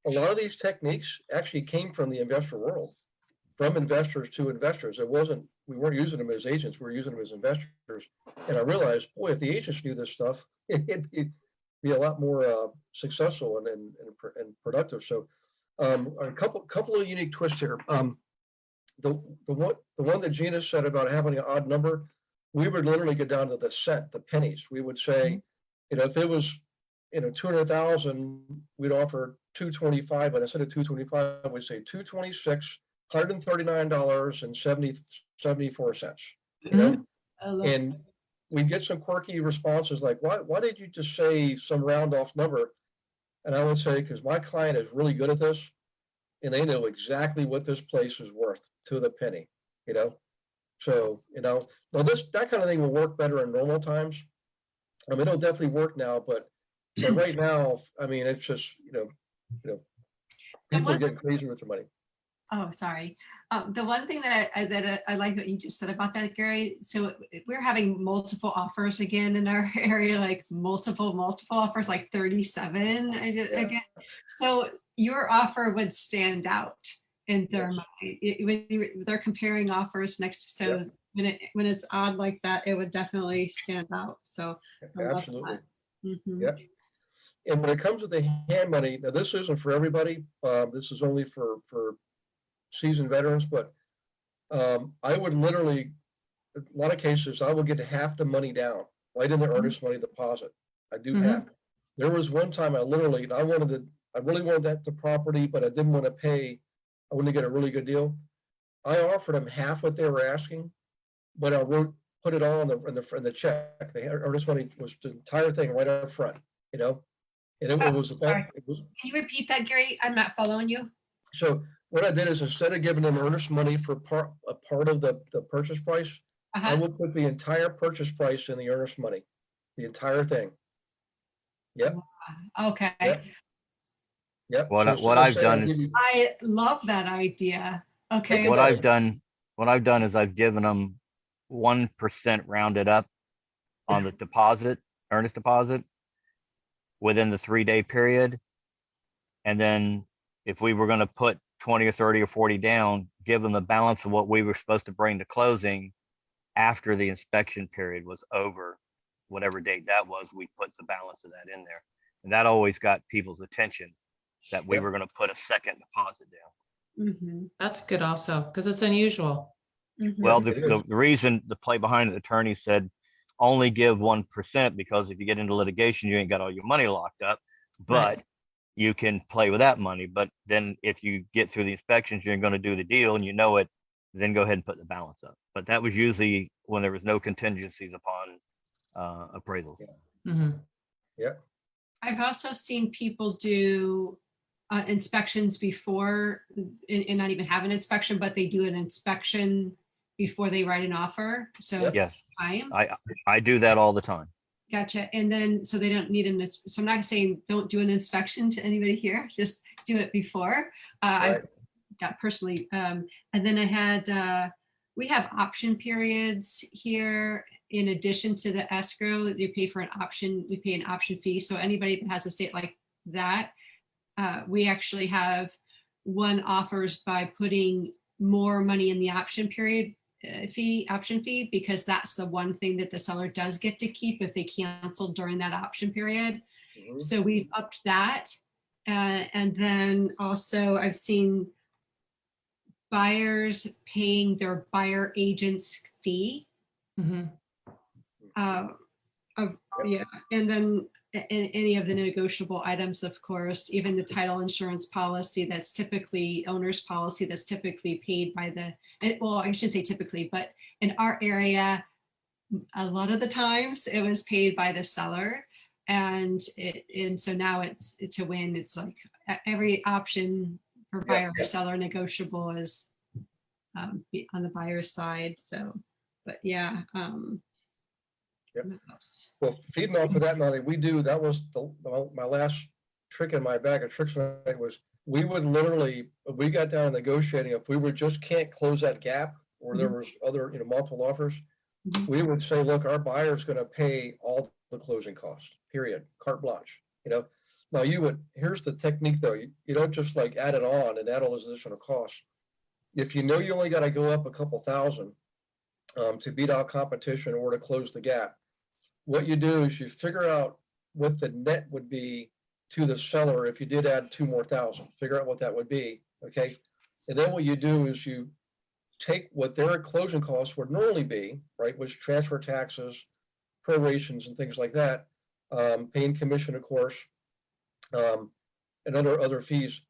Speaker 1: a lot of these techniques actually came from the investor world, from investors to investors. We weren't using them as agents, we were using them as investors. And I realized, boy, if the agents knew this stuff, it'd be a lot more successful and productive. So a couple of unique twists here. The one that Gina said about having an odd number, we would literally get down to the cent, the pennies. We would say, if it was, 200,000, we'd offer 225, but instead of 225, we'd say 226, $139.74. And we get some quirky responses like, why did you just say some round off number? And I would say, because my client is really good at this and they know exactly what this place is worth to the penny, So, now that kind of thing will work better in normal times. I mean, it'll definitely work now, but right now, I mean, it's just, people are getting crazy with their money.
Speaker 3: Oh, sorry. The one thing that I like what you just said about that, Gary. So we're having multiple offers again in our area, like multiple offers, like 37 again. So your offer would stand out in their mind when they're comparing offers next. So when it's odd like that, it would definitely stand out. So
Speaker 1: absolutely.
Speaker 3: Mm-hmm.
Speaker 1: Yeah. And when it comes to the hand money, now this isn't for everybody. This is only for seasoned veterans, but I would literally, a lot of cases, I will get half the money down, right in the earnest money deposit. I do half. There was one time I really wanted that property, but I didn't want to pay. I wanted to get a really good deal. I offered them half what they were asking, but I put it all in the check. The earnest money was the entire thing right up front, and it was.
Speaker 3: Sorry. Can you repeat that, Gary? I'm not following you.
Speaker 1: So what I did is instead of giving them earnest money for a part of the purchase price, I would put the entire purchase price in the earnest money, the entire thing. Yep.
Speaker 3: Okay.
Speaker 1: Yep.
Speaker 7: What I've done is
Speaker 3: I love that idea. Okay.
Speaker 7: What I've done is I've given them 1% rounded up on the earnest deposit within the 3-day period. And then if we were going to put 20 or 30 or 40 down, give them the balance of what we were supposed to bring to closing after the inspection period was over, whatever date that was, we put the balance of that in there. And that always got people's attention that we were going to put a second deposit down.
Speaker 3: Mhm,
Speaker 9: That's good also, because it's unusual.
Speaker 3: mhm.
Speaker 7: Well,
Speaker 1: it is.
Speaker 7: the reason the play behind the attorney said only give 1% because if you get into litigation, you ain't got all your money locked up,
Speaker 9: Right.
Speaker 7: but you can play with that money. But then if you get through the inspections, you're going to do the deal and you know it, then go ahead and put the balance up. But that was usually when there was no contingencies upon appraisals.
Speaker 9: Mhm.
Speaker 3: I've also seen people do inspections before and not even have an inspection, but they do an inspection before they write an offer. So
Speaker 1: Yep.
Speaker 3: it's
Speaker 7: Yes,
Speaker 3: time.
Speaker 7: I do that all the time.
Speaker 3: Gotcha. And then, so they don't need so I'm not saying don't do an inspection to anybody here, just do it before.
Speaker 1: Right.
Speaker 3: I've got personally, and then I had, we have option periods here. In addition to the escrow, you pay for an option, we pay an option fee. So anybody that has a state like that, we actually have one offers by putting more money in the option period option fee, because that's the one thing that the seller does get to keep if they cancel during that option period.
Speaker 1: Mhm.
Speaker 3: So we've upped that. And then also I've seen buyers paying their buyer agent's fee.
Speaker 9: Mhm.
Speaker 3: Yeah, and then any of the negotiable items, of course, even the title insurance policy that's typically owner's policy that's typically paid by well, I shouldn't say typically, but in our area, a lot of the times it was paid by the seller. And so now it's a win. It's like every option for buyer or seller negotiable is on the buyer's side. So, but yeah.
Speaker 1: Yep.
Speaker 3: What else?
Speaker 1: Well, feeding off of that, Melanie, that was my last trick in my bag of tricks tonight was we would literally, we got down to negotiating, if we were just can't close that gap or there was other, multiple offers,
Speaker 3: Mhm.
Speaker 1: we would say, look, our buyer's going to pay all the closing costs, period, carte blanche, Now here's the technique though, you don't just like add it on and add all those additional costs. If you know you only got to go up a couple thousand to beat out competition or to close the gap, what you do is you figure out what the net would be to the seller if you did add 2 more thousand, figure out what that would be, okay? And then what you do is you take what their closing costs would normally be, right, which transfer taxes, prorations and things like that, paying commission, of course, and other fees,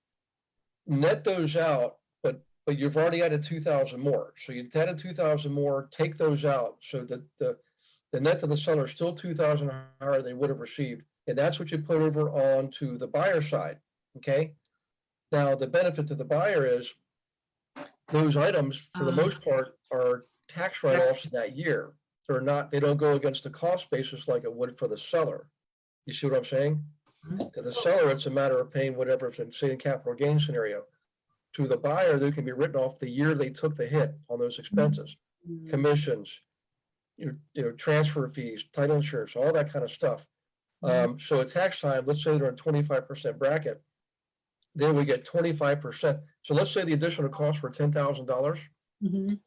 Speaker 1: net those out, but you've already added 2,000 more. So you've added 2,000 more, take those out so that the net to the seller is still 2,000 higher than they would have received. And that's what you put over onto the buyer side, okay? Now, the benefit to the buyer is those items, for the most part, are tax write-offs that year. They don't go against the cost basis like it would for the seller. You see what I'm saying? To the seller, it's a matter of paying whatever, if it's in capital gain scenario. To the buyer, they can be written off the year they took the hit on those expenses, commissions, transfer fees, title insurance, all that kind of stuff. So at tax time, let's say they're in 25% bracket, then we get 25%. So let's say the additional costs were $10,000.
Speaker 2: Mhm.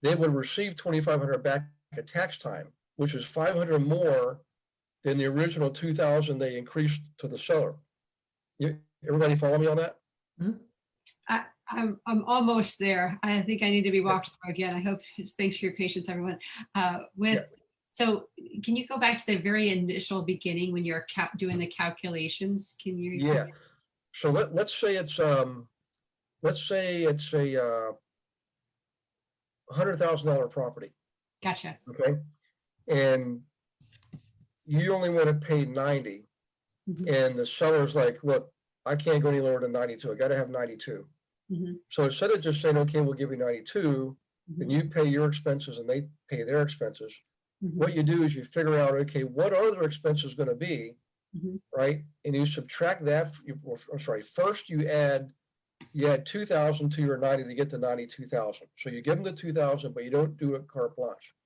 Speaker 1: They would receive 2,500 back at tax time, which is 500 more than the original 2,000 they increased to the seller. Everybody follow me on that?
Speaker 3: I'm almost there. I think I need to be walked through again. I hope, thanks for your patience, everyone. So can you go back to the very initial beginning when you're doing the calculations? Can you?
Speaker 1: Yeah. So let's say it's a $100,000 property.
Speaker 3: Gotcha.
Speaker 1: Okay. And you only want to pay 90. And the seller's like, look, I can't go any lower than 92. I got to have 92. So instead of just saying, okay, we'll give you 92, then you pay your expenses and they pay their expenses. What you do is you figure out, okay, what are their expenses going to be, right? And you subtract that. First you add 2,000 to your 90 to get to 92,000. So you give them the 2,000, but you don't do it carte blanche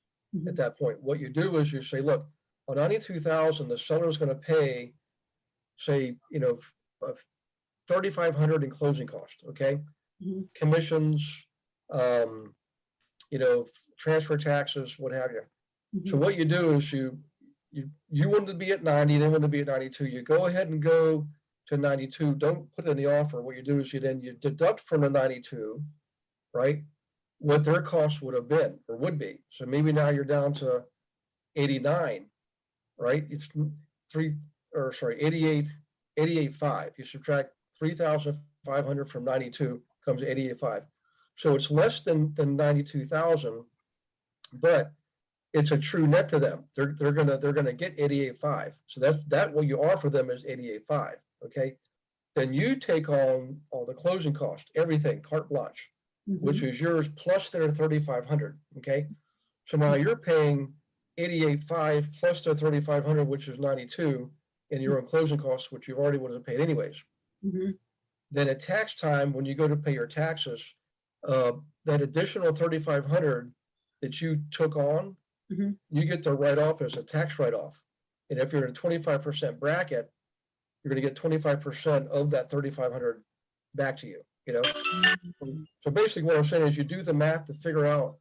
Speaker 1: at that point. What you do is you say, look, on 92,000, the seller is going to pay, say, 3,500 in closing cost, okay? Commissions, transfer taxes, what have you. So what you do is you want to be at 90, they want to be at 92. You go ahead and go to 92, don't put it in the offer. What you do is you deduct from the 92, right? What their cost would have been or would be. So maybe now you're down to 89, right? It's 88.5. You subtract 3,500 from 92 comes 88.5. So it's less than 92,000, but it's a true net to them. They're gonna get 88.5. So that what you offer them is 88.5. Okay. Then you take on all the closing costs, everything, carte blanche, which is yours plus their 3,500. Okay. So now you're paying 88.5 plus their 3,500, which is 92, and your own closing costs, which you already would have paid anyways. Then at tax time, when you go to pay your taxes, that additional 3,500 that you took on, you get to write off as a tax write-off. And if you're in a 25% bracket, you're going to get 25% of that 3,500 back to you, you know? So basically what I'm saying is you do the math to figure out,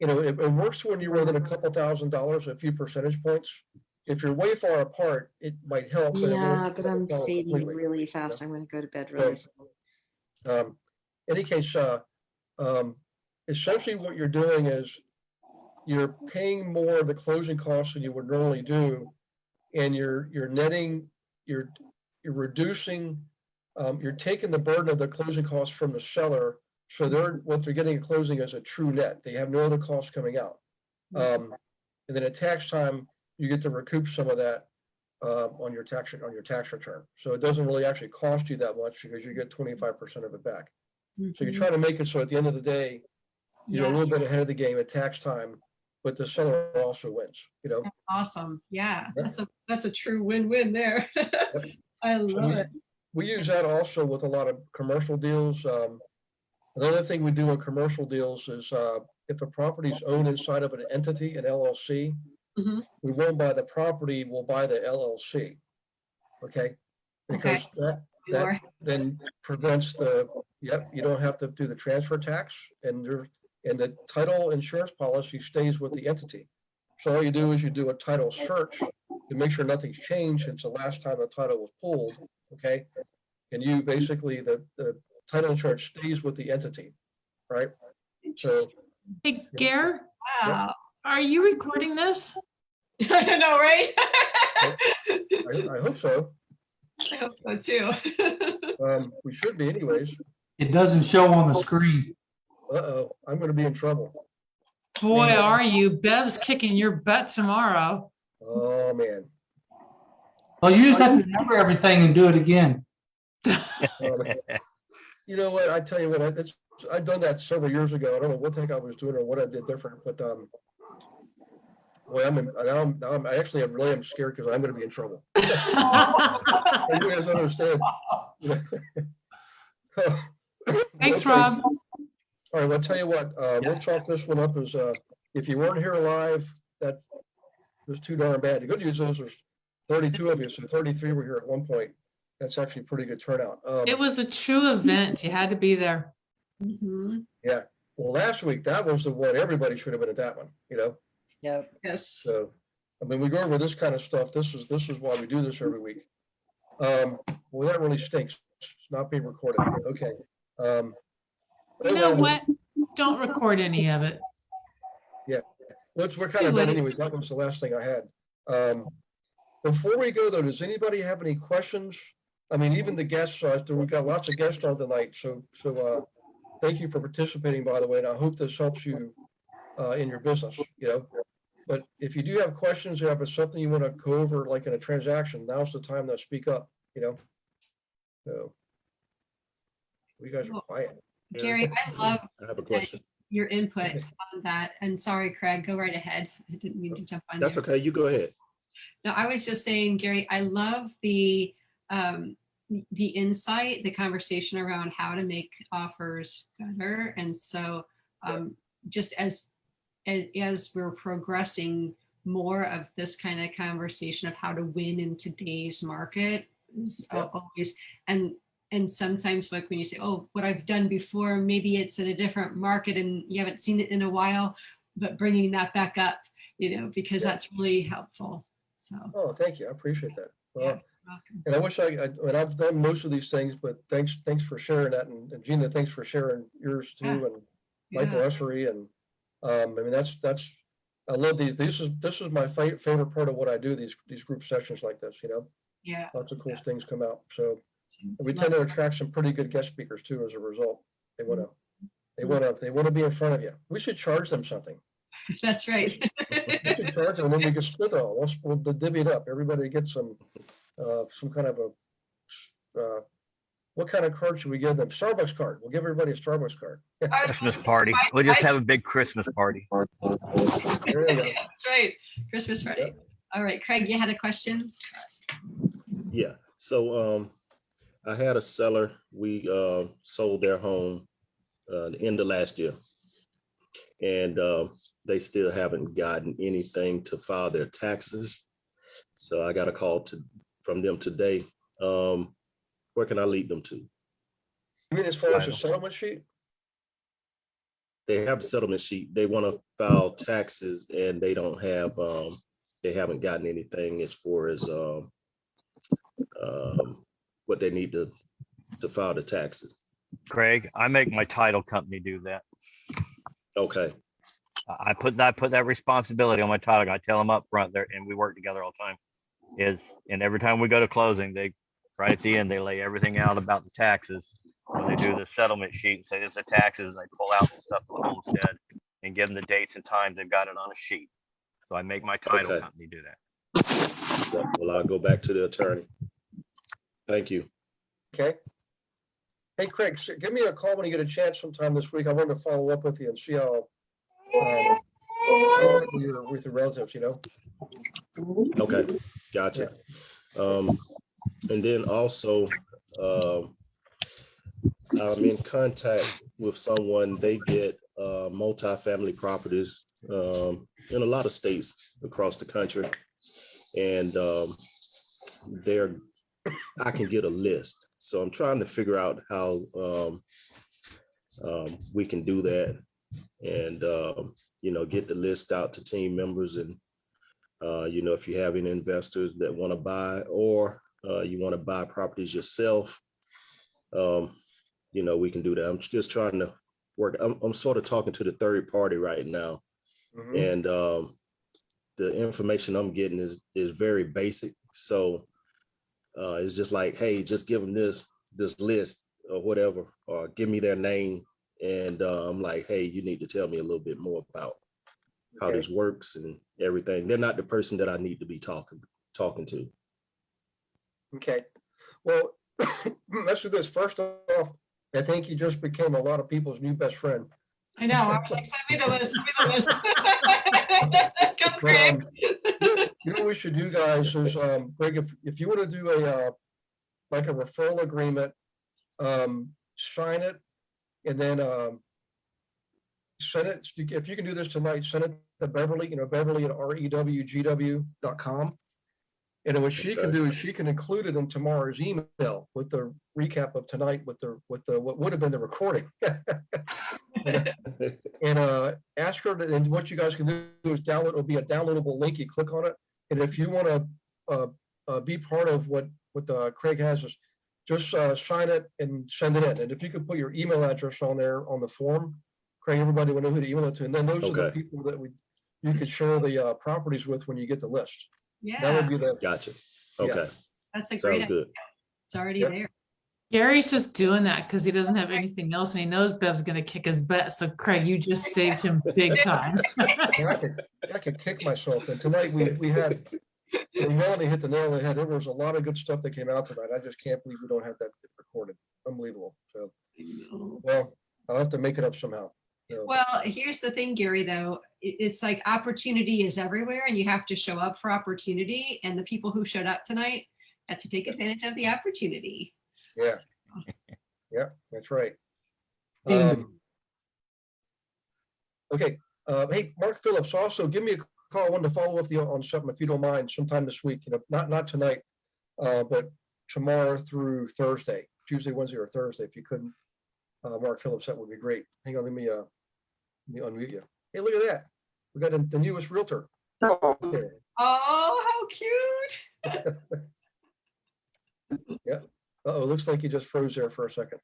Speaker 1: you know, it works when you're within a couple $1,000s, a few percentage points. If you're way far apart, it might help. But
Speaker 8: Yeah, but I'm
Speaker 1: follow
Speaker 8: fading
Speaker 1: completely.
Speaker 8: really fast. I'm going to go to bed really soon.
Speaker 1: Any case, essentially what you're doing is you're paying more of the closing costs than you would normally do, and you're netting, you're reducing, you're taking the burden of the closing costs from the seller, so what they're getting at closing is a true net. They have no other costs coming out, and then at tax time you get to recoup some of that on your tax return. So it doesn't really actually cost you that much because you get 25% of it back. So you try to make it so at the end of the day, you're a little bit ahead of the game at tax time, but the seller also wins, you know?
Speaker 3: Awesome. Yeah, that's a true win-win there. I love it.
Speaker 1: We use that also with a lot of commercial deals. Another thing we do in commercial deals is if a property is owned inside of an entity, an LLC, we won't buy the property, we'll buy the LLC. Okay? Because that then prevents you don't have to do the transfer tax, and the title insurance policy stays with the entity. So all you do is you do a title search to make sure nothing's changed since the last time the title was pulled. Okay. And you basically, the title insurance stays with the entity, right? So,
Speaker 9: Hey, Gare,
Speaker 3: Wow.
Speaker 9: are you recording this?
Speaker 3: I don't know, right?
Speaker 1: I hope so.
Speaker 3: I hope so too.
Speaker 1: We should be anyways.
Speaker 5: It doesn't show on the screen.
Speaker 1: Uh-oh, I'm gonna be in trouble.
Speaker 9: Boy, are you. Bev's kicking your butt tomorrow.
Speaker 1: Oh, man.
Speaker 5: Well, you just have to remember everything and do it again.
Speaker 1: You know what? I tell you what, I've done that several years ago. I don't know what the heck I was doing or what I did different, but boy, I actually really am scared because I'm going to be in trouble. You guys understand.
Speaker 9: Thanks, Rob.
Speaker 1: All right, well, I'll tell you what, we'll chalk this one up as, if you weren't here live, that was too darn bad. The good news is there's 32 of you, so 33 were here at one point. That's actually a pretty good turnout.
Speaker 9: It was a true event. You had to be there.
Speaker 1: Yeah. Well, last week, that was the one, everybody should have been at that one, you know?
Speaker 4: Yep.
Speaker 3: Yes.
Speaker 1: So, I mean, we go over this kind of stuff. This is why we do this every week. Well, that really stinks. It's not being recorded. Okay.
Speaker 9: You know what? Don't record any of it.
Speaker 1: Yeah. We're kind of done anyways. That was the last thing I had. Before we go though, does anybody have any questions? I mean, even the guests, we've got lots of guests on tonight. So thank you for participating, by the way. And I hope this helps you in your business, you know. But if you do have questions, or if something you want to go over, like in a transaction, now's the time to speak up, you know. So you guys are quiet.
Speaker 3: Gary, I
Speaker 10: have a question.
Speaker 3: your input on that. And sorry, Craig, go right ahead. I didn't mean to jump on.
Speaker 10: That's okay. You go ahead.
Speaker 3: No, I was just saying, Gary, I love the insight, the conversation around how to make offers better. And so just as we're progressing, more of this kind of conversation of how to win in today's market is always, and sometimes like when you say, oh, what I've done before, maybe it's in a different market and you haven't seen it in a while, but bringing that back up, you know, because that's really helpful. So.
Speaker 1: Oh, thank you. I appreciate that. Well,
Speaker 3: Welcome.
Speaker 1: And I wish and I've done most of these things, but thanks for sharing that. And Gina, thanks for sharing yours too.
Speaker 3: Yeah.
Speaker 1: And Michael Essery. And I mean, that's, I love these. This is my favorite part of what I do, these group sessions like this, you know,
Speaker 3: Yeah.
Speaker 1: lots of cool things come out. So we tend to attract some pretty good guest speakers too, as a result. They want to be in front of you. We should charge them something.
Speaker 3: That's right.
Speaker 1: We should charge them, and then we can split it all. We'll divvy it up. Everybody gets some kind of a, what kind of card should we give them? Starbucks card. We'll give everybody a Starbucks card.
Speaker 7: Christmas party. We'll just have a big Christmas party.
Speaker 1: There you go.
Speaker 3: That's right. Christmas party.
Speaker 1: Yep.
Speaker 3: All right, Craig, you had a question?
Speaker 10: Yeah, so I had a seller, we sold their home the end of last year. And they still haven't gotten anything to file their taxes. So I got a call from them today. Where can I lead them to?
Speaker 1: You mean as far as the settlement sheet?
Speaker 10: They have a settlement sheet. They want to file taxes and they don't have, they haven't gotten anything as far as what they need to file the taxes.
Speaker 7: Craig, I make my title company do that.
Speaker 10: Okay,
Speaker 7: I put that responsibility on my title guy. I tell them up front there, and we work together all the time. And every time we go to closing, they right at the end they lay everything out about the taxes. When they do the settlement sheet and say this is the taxes, they pull out the stuff for the homestead and give them the dates and times. They've got it on a sheet. So I make my title
Speaker 10: Okay.
Speaker 7: company do that.
Speaker 10: well, I'll go back to the attorney. Thank you.
Speaker 1: Okay. Hey, Craig, give me a call when you get a chance sometime this week. I want to follow up with you and see how with your relatives, you know.
Speaker 10: Okay, gotcha. And then also, I'm in contact with someone. They get multifamily properties in a lot of states across the country, and I can get a list. So I'm trying to figure out how we can do that, and get the list out to team members, and if you have any investors that want to buy, or you want to buy properties yourself, we can do that. I'm just trying to work. I'm sort of talking to the third party right now, and the information I'm getting is very basic. So it's just like, hey, just give them this list or whatever, or give me their name, and I'm like, hey, you need to tell me a little bit more about how this works and everything. They're not the person that I need to be talking to.
Speaker 1: Okay. Well, let's do this. First off, I think you just became a lot of people's new best friend.
Speaker 3: I know. I was like, send me the list. Send me the list. Come, Craig.
Speaker 1: You know what we should do, guys, is Greg, if you want to do a referral agreement, sign it, and then send it. If you can do this tonight, send it to Beverly, Beverly at rewgw.com. And what she can do is she can include it in tomorrow's email with the recap of tonight, with the what would have been the recording. and ask her to, and what you guys can do is download. It'll be a downloadable link. You click on it, and if you want to be part of what Craig has, is just sign it and send it in. And if you could put your email address on there on the form, Craig, everybody will know who to email it to. And then those are the people that you could share the properties with when you get the list.
Speaker 3: Yeah.
Speaker 1: That would be the.
Speaker 10: Gotcha. Okay.
Speaker 1: Yeah.
Speaker 3: That's a
Speaker 10: Sounds
Speaker 3: great idea.
Speaker 10: good.
Speaker 3: It's already
Speaker 1: Yep.
Speaker 3: there.
Speaker 9: Gary's just doing that because he doesn't have anything else and he knows Bev's gonna kick his butt. So Craig, you just saved him big time.
Speaker 1: I could kick myself. And tonight we had, Melanie hit the nail on the head. There was a lot of good stuff that came out tonight. I just can't believe we don't have that recorded. Unbelievable. So, well, I'll have to make it up somehow. So,
Speaker 3: Well, here's the thing, Gary, though. It's like opportunity is everywhere and you have to show up for opportunity. And the people who showed up tonight had to take advantage of the opportunity.
Speaker 1: yeah. Yeah, that's right.
Speaker 5: Bingo.
Speaker 1: Okay. Hey, Mark Phillips, also give me a call. I wanted to follow up with you on something, if you don't mind, sometime this week, not tonight, but tomorrow through Thursday, Tuesday, Wednesday, or Thursday. If you couldn't, Mark Phillips, that would be great. Hang on, let me unmute you. Hey, look at that. We got the newest realtor.
Speaker 3: Oh, how cute.
Speaker 1: Yeah. Uh-oh, looks like you just froze there for a second.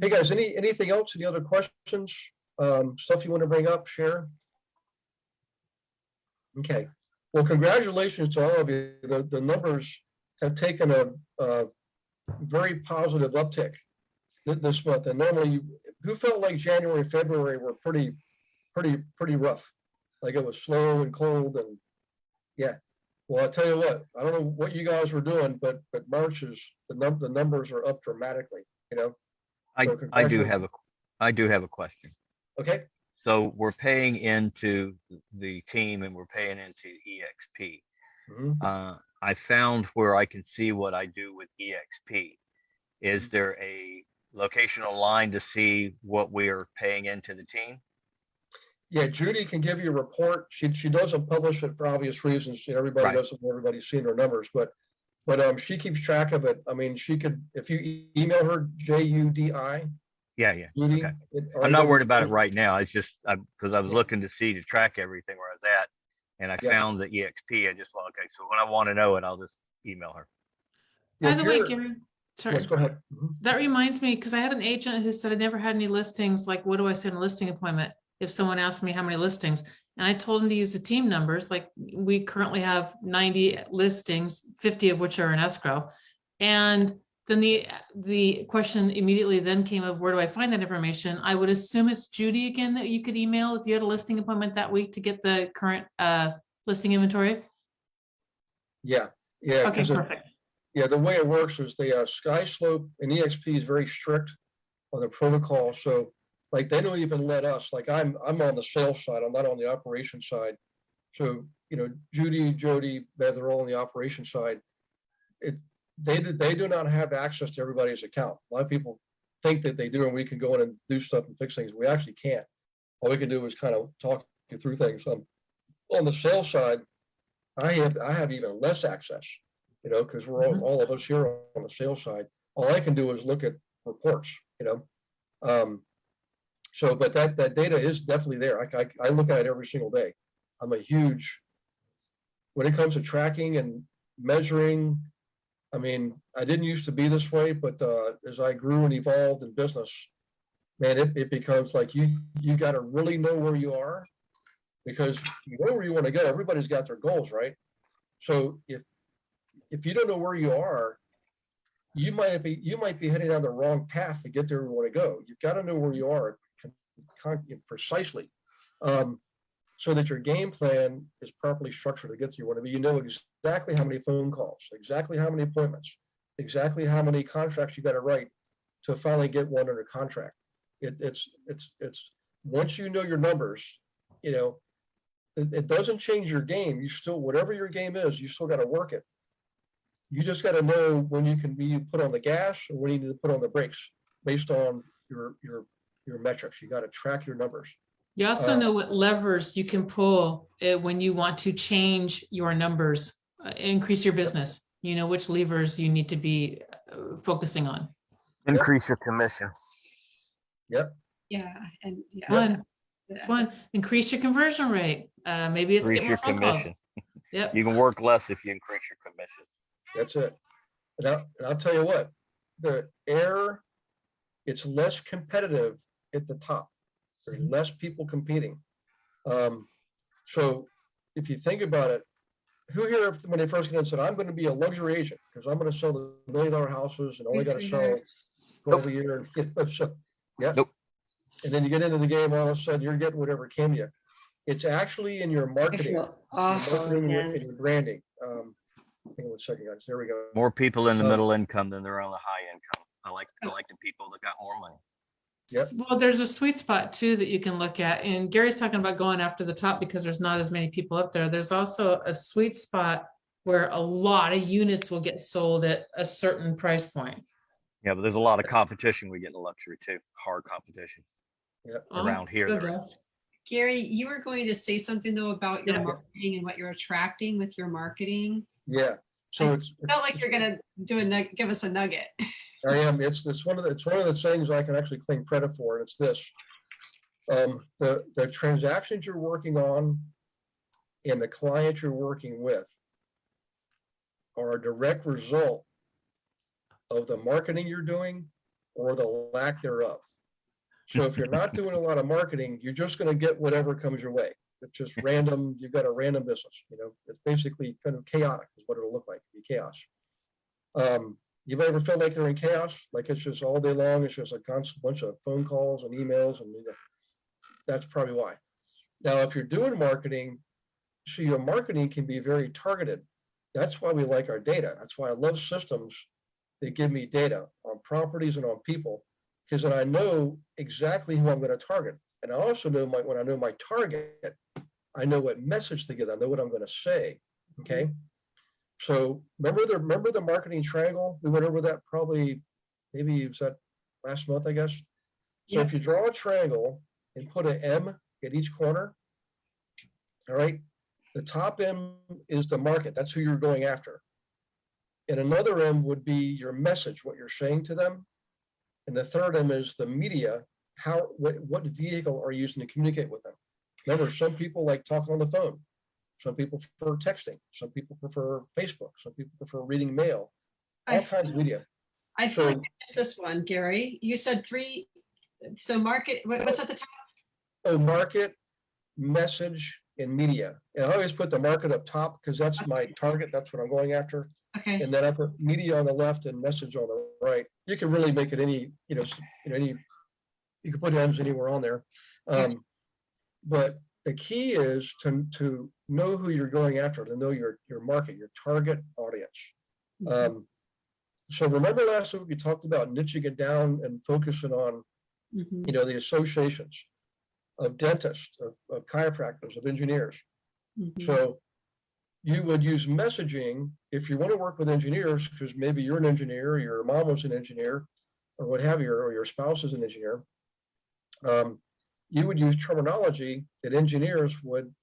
Speaker 1: Hey guys, anything else? Any other questions? Stuff you want to bring up, share? Okay. Well, congratulations to all of you. The numbers have taken a very positive uptick this month. And normally, who felt like January and February were pretty rough? Like it was slow and cold and yeah. Well, I'll tell you what, I don't know what you guys were doing, but March is, the numbers are up dramatically, you know? So
Speaker 7: I do have a question.
Speaker 1: Okay.
Speaker 7: So we're paying into the team and we're paying into EXP.
Speaker 1: Mhm.
Speaker 7: I found where I can see what I do with EXP. Is
Speaker 1: Mm-hmm.
Speaker 7: there a locational line to see what we are paying into the team?
Speaker 1: Yeah, Judy can give you a report. She doesn't publish it for obvious reasons. You know, everybody
Speaker 7: Right.
Speaker 1: doesn't, everybody's seen her numbers, but she keeps track of it. I mean, she could, if you email her, JUDI.
Speaker 7: Yeah.
Speaker 1: Judy.
Speaker 7: Okay. I'm not worried about it right now. It's just because I was looking to see to track everything where I was at, and I found the EXP. I just thought, okay, so when I want to know it, I'll just email her.
Speaker 9: By the way, Gary, sorry.
Speaker 1: Yes, go ahead. Mhm.
Speaker 9: That reminds me, because I had an agent who said I never had any listings. Like, what do I say in a listing appointment if someone asked me how many listings? And I told him to use the team numbers. Like, we currently have 90 listings, 50 of which are in escrow. And then the question immediately then came of, where do I find that information? I would assume it's Judy again that you could email if you had a listing appointment that week to get the current listing inventory.
Speaker 1: Yeah.
Speaker 9: Okay, perfect.
Speaker 1: Yeah, the way it works is the SkySlope and EXP is very strict on the protocol. So like they don't even let us, like I'm on the sales side, I'm not on the operation side. So, you know, Judy, Jody, they're all on the operation side. They do not have access to everybody's account. A lot of people think that they do, and we can go in and do stuff and fix things. We actually can't. All we can do is kind of talk you through things. On the sales side, I have even less access, you know, because we're all of us here on the sales side. All I can do is look at reports, you know. So, but that data is definitely there. I look at it every single day. I'm a huge, when it comes to tracking and measuring, I mean, I didn't used to be this way, but as I grew and evolved in business, man, it becomes like you got to really know where you are, because you know where you want to go. Everybody's got their goals, right? So if you don't know where you are, you might be heading down the wrong path to get there where you want to go. You've got to know where you are precisely, so that your game plan is properly structured to get to where you want to be. You know exactly how many phone calls, exactly how many appointments, exactly how many contracts you got to write to finally get one under contract. It's once you know your numbers, you know, it doesn't change your game. You still, whatever your game is, you still got to work it. You just got to know when you can be put on the gas or when you need to put on the brakes based on your metrics. You got to track your numbers.
Speaker 9: You also know what levers you can pull when you want to change your numbers, increase your business. You know which levers you need to be focusing on.
Speaker 7: Increase your commission.
Speaker 1: Yep.
Speaker 3: Yeah. And yeah.
Speaker 9: One. It's one. Increase your conversion rate. Maybe it's
Speaker 7: Increase
Speaker 9: get more
Speaker 7: your
Speaker 9: phone calls.
Speaker 7: commission.
Speaker 9: Yep.
Speaker 7: You can work less if you increase your commission.
Speaker 1: That's it. And I'll tell you what, the air, it's less competitive at the top. There's less people competing. So if you think about it, who here, when they first get in, said, I'm going to be a luxury agent because I'm going to sell the $1 million houses and only got to sell 12 a year. So, yeah.
Speaker 7: Nope.
Speaker 1: And then you get into the game, all of a sudden you're getting whatever came you. It's actually in your marketing, and your branding. Hang on 1 second, guys. There we go.
Speaker 7: More people in the middle income than there are on the high income. I like the people that got more money.
Speaker 1: Yep.
Speaker 9: Well, there's a sweet spot too that you can look at. And Gary's talking about going after the top because there's not as many people up there. There's also a sweet spot where a lot of units will get sold at a certain price point.
Speaker 7: Yeah, but there's a lot of competition we get in luxury too. Hard competition.
Speaker 1: Yep.
Speaker 7: Around here. There is.
Speaker 3: Gary, you were going to say something though about your marketing and what you're attracting with your marketing.
Speaker 1: Yeah. So it's
Speaker 3: felt like you're gonna give us a nugget.
Speaker 1: I am. It's one of the things I can actually claim credit for, and it's this: the transactions you're working on and the client you're working with are a direct result of the marketing you're doing or the lack thereof. So if you're not doing a lot of marketing, you're just going to get whatever comes your way. It's just random. You've got a random business. You know, it's basically kind of chaotic is what it'll look like. It'll be chaos. You ever feel like they're in chaos? Like it's just all day long. It's just a constant bunch of phone calls and emails, and that's probably why. Now, if you're doing marketing, so your marketing can be very targeted. That's why we like our data. That's why I love systems that give me data on properties and on people, because then I know exactly who I'm going to target. And I also know when I know my target, I know what message to give them. I know what I'm going to say. Okay. So remember the marketing triangle? We went over that probably, maybe it was that last month, I guess. So if you draw a triangle and put an M at each corner, all right, the top M is the market. That's who you're going after. And another M would be your message, what you're saying to them. And the third M is the media. What vehicle are you using to communicate with them? Remember, some people like talking on the phone. Some people prefer texting. Some people prefer Facebook. Some people prefer reading mail. All kinds of media.
Speaker 3: I feel like I missed this one, Gary. You said 3. So market, what's at the top?
Speaker 1: Oh, market, message, and media. And I always put the market up top because that's my target. That's what I'm going after.
Speaker 3: Okay.
Speaker 1: And then I put media on the left and message on the right. You can really make it any, any, you can put M's anywhere on there. But the key is to know who you're going after, to know your market, your target audience. So remember last week we talked about niching it down and focusing on, the associations of dentists, of chiropractors, of engineers. So you would use messaging if you want to work with engineers, because maybe you're an engineer, your mom was an engineer, or what have you, or your spouse is an engineer. You would use terminology that engineers would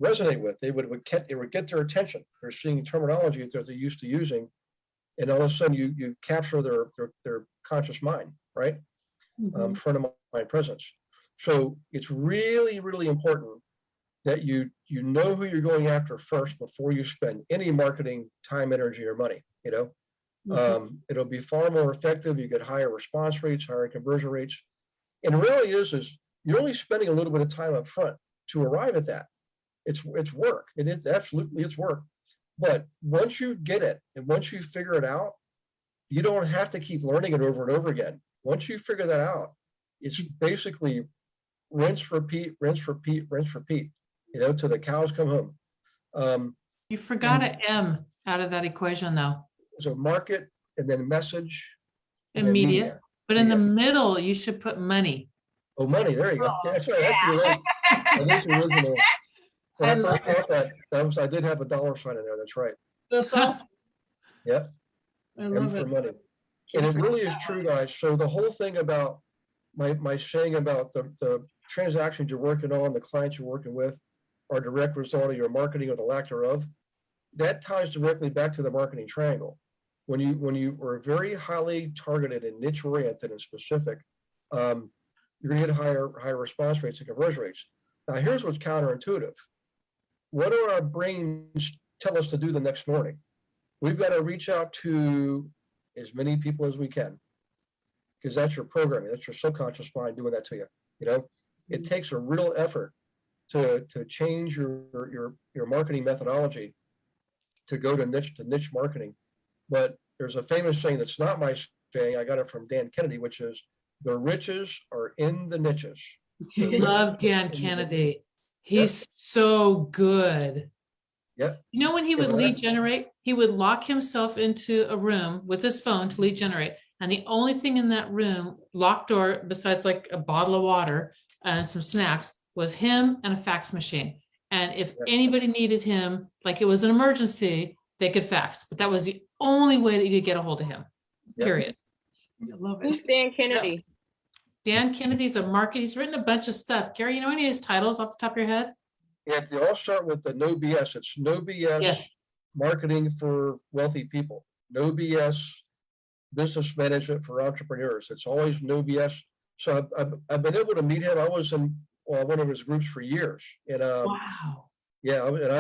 Speaker 1: resonate with. It would get their attention. They're seeing terminology that they're used to using, and all of a sudden you capture their conscious mind, right? Front of mind presence. So it's really, really important that you know who you're going after first before you spend any marketing time, energy, or money. It'll be far more effective. You get higher response rates, higher conversion rates. And it really is you're only spending a little bit of time up front to arrive at that. It's work. It is absolutely, it's work. But once you get it and once you figure it out, you don't have to keep learning it over and over again. Once you figure that out, it's basically rinse, repeat, rinse, repeat, rinse, repeat, till the cows come home.
Speaker 9: You forgot an M out of that equation though.
Speaker 1: So market and then message.
Speaker 9: And
Speaker 1: then
Speaker 9: media. But in the middle, you should put money.
Speaker 1: Oh, money. There you go. Yeah, that's right. That's the original. When I first thought that I did have a dollar sign in there. That's right.
Speaker 3: That's awesome.
Speaker 1: Yep.
Speaker 3: I love
Speaker 1: for
Speaker 3: it.
Speaker 1: money. And it really is true, guys. So the whole thing about my saying about the transactions you're working on, the clients you're working with, are a direct result of your marketing or the lack thereof. That ties directly back to the marketing triangle. When you are very highly targeted and niche oriented and specific, you're going to get higher response rates and conversion rates. Now, here's what's counterintuitive. What do our brains tell us to do the next morning? We've got to reach out to as many people as we can, because that's your programming. That's your subconscious mind doing that to you. It takes a real effort to change your marketing methodology to go to niche marketing. But there's a famous saying that's not my saying. I got it from Dan Kennedy, which is, the riches are in the niches.
Speaker 9: Love Dan Kennedy. He's so good.
Speaker 1: Yep.
Speaker 9: When he would lead generate, he would lock himself into a room with his phone to lead generate. And the only thing in that room, locked door, besides like a bottle of water and some snacks, was him and a fax machine. And if anybody needed him, like it was an emergency, they could fax. But that was the only way that you could get a hold of him, period.
Speaker 3: I love
Speaker 11: Who's
Speaker 3: it.
Speaker 11: Dan Kennedy?
Speaker 9: Dan Kennedy's a market. He's written a bunch of stuff. Gary, you know any of his titles off the top of your head?
Speaker 1: Yeah, they all start with the no BS. It's no BS marketing for wealthy people. No BS business management for entrepreneurs. It's always no BS. So I've been able to meet him. I was in one of his groups for years. And
Speaker 9: Wow.
Speaker 1: yeah, and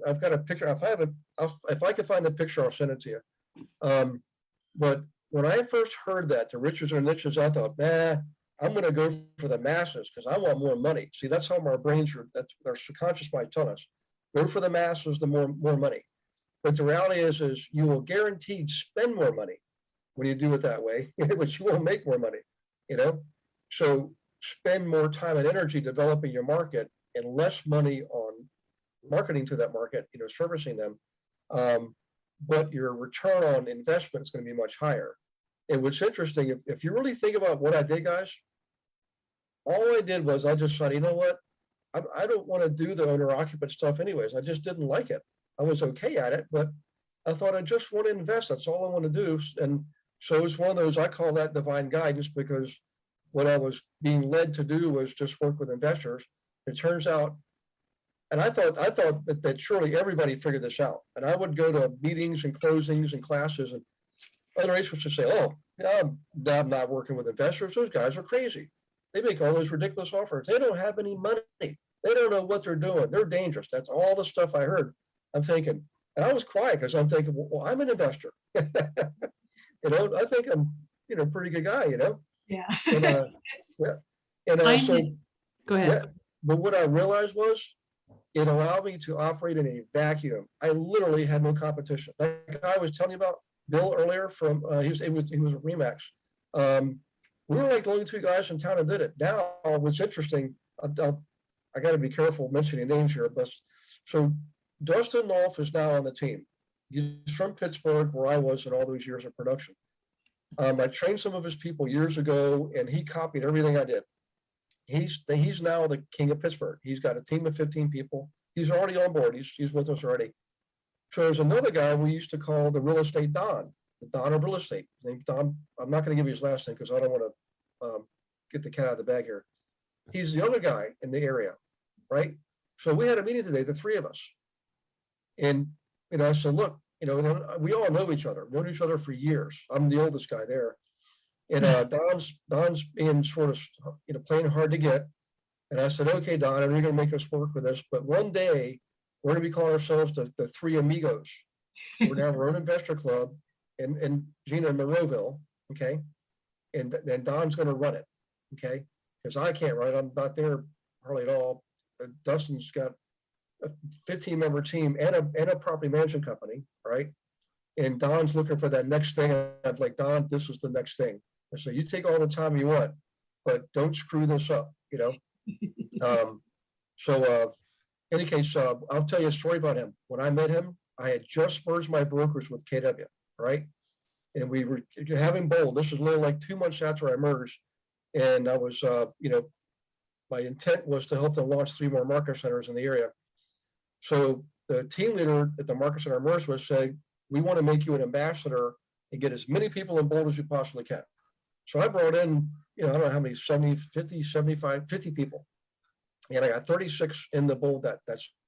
Speaker 1: I've got a picture. If I can find the picture, I'll send it to you. But when I first heard that the riches are niches, I thought, nah, I'm going to go for the masses because I want more money. See, that's how our brains are. That's our subconscious mind telling us, go for the masses, the more money. But the reality is you will guaranteed spend more money when you do it that way, but you won't make more money, you know? So spend more time and energy developing your market and less money on marketing to that market, you know, servicing them. But your return on investment is going to be much higher. And what's interesting, if you really think about what I did, guys, all I did was I just said, you know what? I don't want to do the owner occupant stuff anyways. I just didn't like it. I was okay at it, but I thought I just want to invest. That's all I want to do. And so it's one of those, I call that divine guidance, because what I was being led to do was just work with investors. It turns out, and I thought that surely everybody figured this out. And I would go to meetings and closings and classes, and other agents would say, oh, yeah, I'm not working with investors. Those guys are crazy. They make all those ridiculous offers. They don't have any money. They don't know what they're doing. They're dangerous. That's all the stuff I heard. I'm thinking, and I was quiet because I'm thinking, well, I'm an investor. You know, I think I'm, you know, a pretty good guy, you know?
Speaker 3: Yeah.
Speaker 1: And, yeah. And so,
Speaker 9: Go ahead.
Speaker 1: yeah, but what I realized was it allowed me to operate in a vacuum. I literally had no competition. That guy I was telling you about, Bill, earlier from, he was a Remax. We were like the only two guys in town that did it. Now, what's interesting, I got to be careful mentioning names here, but so Dustin Nolf is now on the team. He's from Pittsburgh, where I was in all those years of production. I trained some of his people years ago, and he copied everything I did. He's now the king of Pittsburgh. He's got a team of 15 people. He's already on board. He's with us already. So there's another guy we used to call the real estate Don, the Don of real estate. His name's Don. I'm not going to give you his last name because I don't want to get the cat out of the bag here. He's the other guy in the area, right? So we had a meeting today, the three of us. And, you know, I said, look, you know, we all know each other. We've known each other for years. I'm the oldest guy there. And Don's being sort of, you know, playing hard to get. And I said, okay, Don, you're going to make us work for this. But one day, we're going to be calling ourselves the Three Amigos. We're now our own investor club in Gina and Monroeville, okay? And then Don's going to run it, okay? Because I can't run it. I'm not there hardly at all. Dustin's got a 15-member team and a property management company, right? And Don's looking for that next thing. I'm like, Don, this is the next thing. And so you take all the time you want, but don't screw this up, you know? In any case, I'll tell you a story about him. When I met him, I had just merged my brokers with KW, right? And we were having bold. This was literally like 2 months after I merged. And I was, you know, my intent was to help them launch 3 more market centers in the area. So the team leader at the market center merged was saying, we want to make you an ambassador and get as many people in bold as you possibly can. So I brought in, you know, I don't know how many, 70, 50, 75, 50 people. And I got 36 in the bold that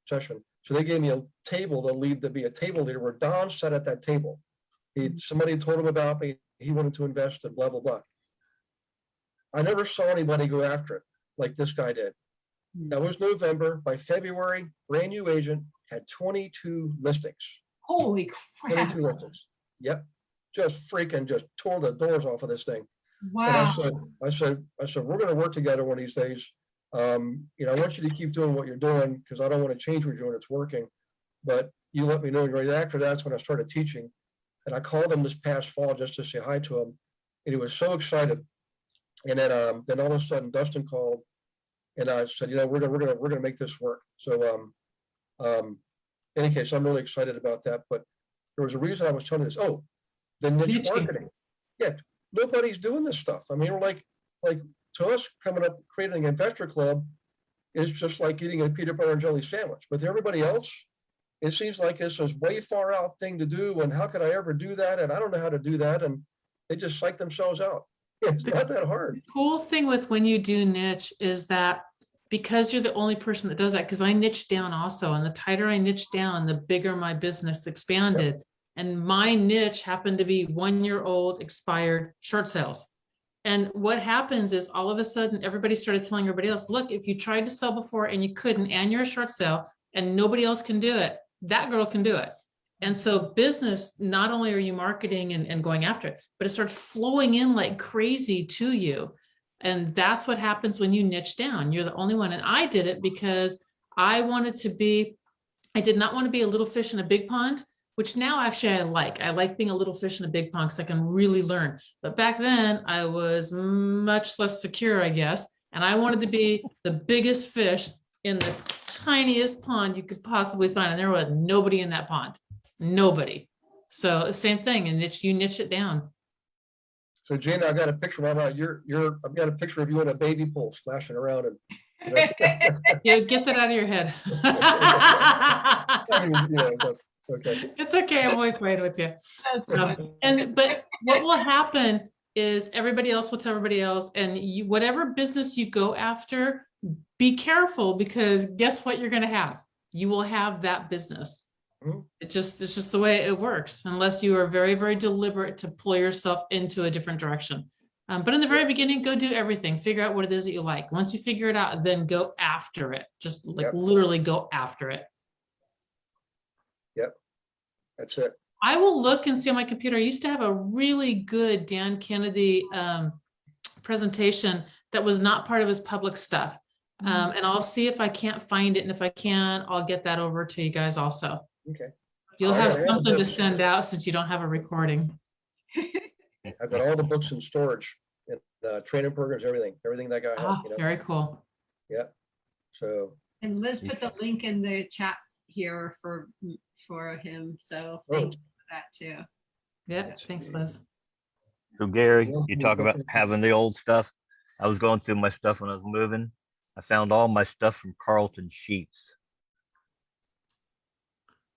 Speaker 1: session. So they gave me a table to be a table leader where Don sat at that table. Somebody told him about me. He wanted to invest in blah, blah, blah. I never saw anybody go after it like this guy did. That was November. By February, brand new agent, had 22 listings.
Speaker 3: Holy crap.
Speaker 1: 22 listings. Yep. Just tore the doors off of this thing.
Speaker 3: Wow.
Speaker 1: And I said, we're going to work together one of these days. You know, I want you to keep doing what you're doing because I don't want to change what you're doing. It's working. But you let me know. Right after that's when I started teaching. And I called him this past fall just to say hi to him. And he was so excited. And then all of a sudden Dustin called and I said, you know, we're gonna make this work. So in any case, I'm really excited about that. But there was a reason I was telling you this. Oh, the niche marketing. Yeah, nobody's doing this stuff. I mean, we're like to us coming up creating an investor club is just like eating a peanut butter and jelly sandwich. But to everybody else, it seems like this is way far out thing to do. And how could I ever do that? And I don't know how to do that. And they just psych themselves out. It's not that hard.
Speaker 9: The cool thing with when you do niche is that because you're the only person that does that, because I niched down also, and the tighter I niched down, the bigger my business expanded. Yep. And my niche happened to be 1-year-old expired short sales. And what happens is all of a sudden, everybody started telling everybody else, look, if you tried to sell before and you couldn't, and you're a short sale and nobody else can do it, that girl can do it. And so business, not only are you marketing and going after it, but it starts flowing in like crazy to you. And that's what happens when you niche down. You're the only one. And I did it because I did not want to be a little fish in a big pond, which now actually I like being a little fish in a big pond because I can really learn. But back then I was much less secure, I guess. And I wanted to be the biggest fish in the tiniest pond you could possibly find. And there was nobody in that pond, nobody. So same thing, and you niche it down.
Speaker 1: So Gina, I've got a picture of I've got a picture of you in a baby pool splashing around and.
Speaker 9: Yeah, get that out of your head.
Speaker 1: I mean, okay.
Speaker 9: It's okay. I'm only playing with you.
Speaker 3: That's funny.
Speaker 9: But what will happen is everybody else will tell everybody else, and whatever business you go after, be careful, because guess what you're going to have? You will have that business.
Speaker 1: Mhm.
Speaker 9: It's just the way it works, unless you are very, very deliberate to pull yourself into a different direction. But in the very beginning, go do everything. Figure out what it is that you like. Once you figure it out, then go after it. Just like literally go after it.
Speaker 1: Yep. That's it.
Speaker 9: I will look and see on my computer. I used to have a really good Dan Kennedy presentation that was not part of his public stuff. And I'll see if I can't find it. And if I can, I'll get that over to you guys also.
Speaker 1: Okay.
Speaker 9: You'll
Speaker 1: I
Speaker 9: have
Speaker 1: got all
Speaker 9: something to
Speaker 1: books.
Speaker 9: send out since you don't have a recording.
Speaker 1: I've got all the books in storage and training programs, everything that guy had.
Speaker 9: Very cool.
Speaker 1: Yeah. So.
Speaker 3: And Liz put the link in the chat here for him. So thank you for that too.
Speaker 9: Yeah. Thanks, Liz.
Speaker 7: So Gary, you talk about having the old stuff. I was going through my stuff when I was moving. I found all my stuff from Carlton Sheets.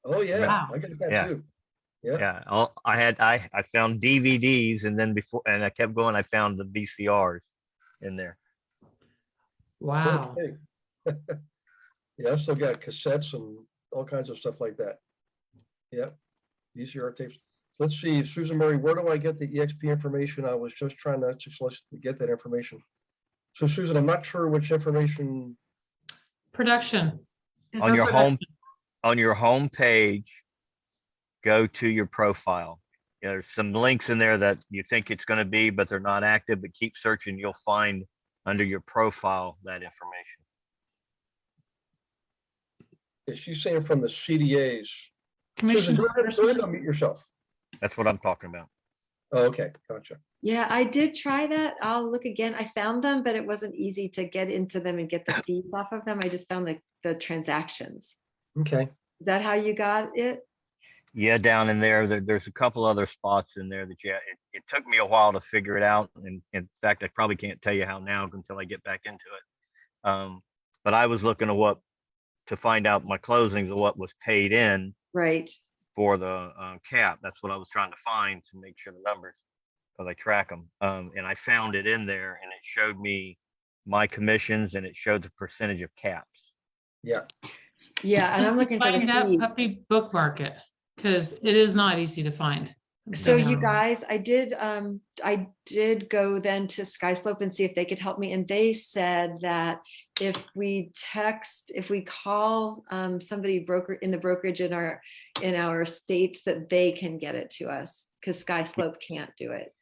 Speaker 1: Oh yeah,
Speaker 9: Wow.
Speaker 1: I got that
Speaker 7: Yeah.
Speaker 1: too. Yeah.
Speaker 7: Yeah, I found DVDs, and then I kept going. I found the VCRs in there.
Speaker 9: Wow.
Speaker 1: Okay. Yeah, I've still got cassettes and all kinds of stuff like that. Yep. VCR tapes. Let's see, Susan Murray, where do I get the EXP information? I was just trying to get that information. So Susan, I'm not sure which information.
Speaker 9: Production.
Speaker 7: On your home page, go to your profile. There's some links in there that you think it's going to be, but they're not active, but keep searching. You'll find under your profile that information.
Speaker 1: Is she saying from the CDAs?
Speaker 9: Commission.
Speaker 1: Susan, go ahead and unmute yourself.
Speaker 7: That's what I'm talking about.
Speaker 1: Oh, okay, gotcha.
Speaker 8: Yeah, I did try that. I'll look again. I found them, but it wasn't easy to get into them and get the fees off of them. I just found the transactions.
Speaker 1: Okay.
Speaker 8: Is that how you got it?
Speaker 7: Yeah, down in there's a couple other spots in there that it took me a while to figure it out. And in fact, I probably can't tell you how now until I get back into it. But I was looking to find out my closings of what was paid in
Speaker 8: Right.
Speaker 7: for the cap. That's what I was trying to find to make sure the numbers, because I track them. And I found it in there, and it showed me my commissions, and it showed the percentage of caps.
Speaker 1: Yeah.
Speaker 8: Yeah, and I'm looking for the
Speaker 9: Find that
Speaker 8: fees.
Speaker 9: puppy bookmark it, because it is not easy to find.
Speaker 8: So you guys, I did go then to Skyslope and see if they could help me. And they said that if we call somebody in the brokerage in our states, that they can get it to us, because Skyslope can't do it.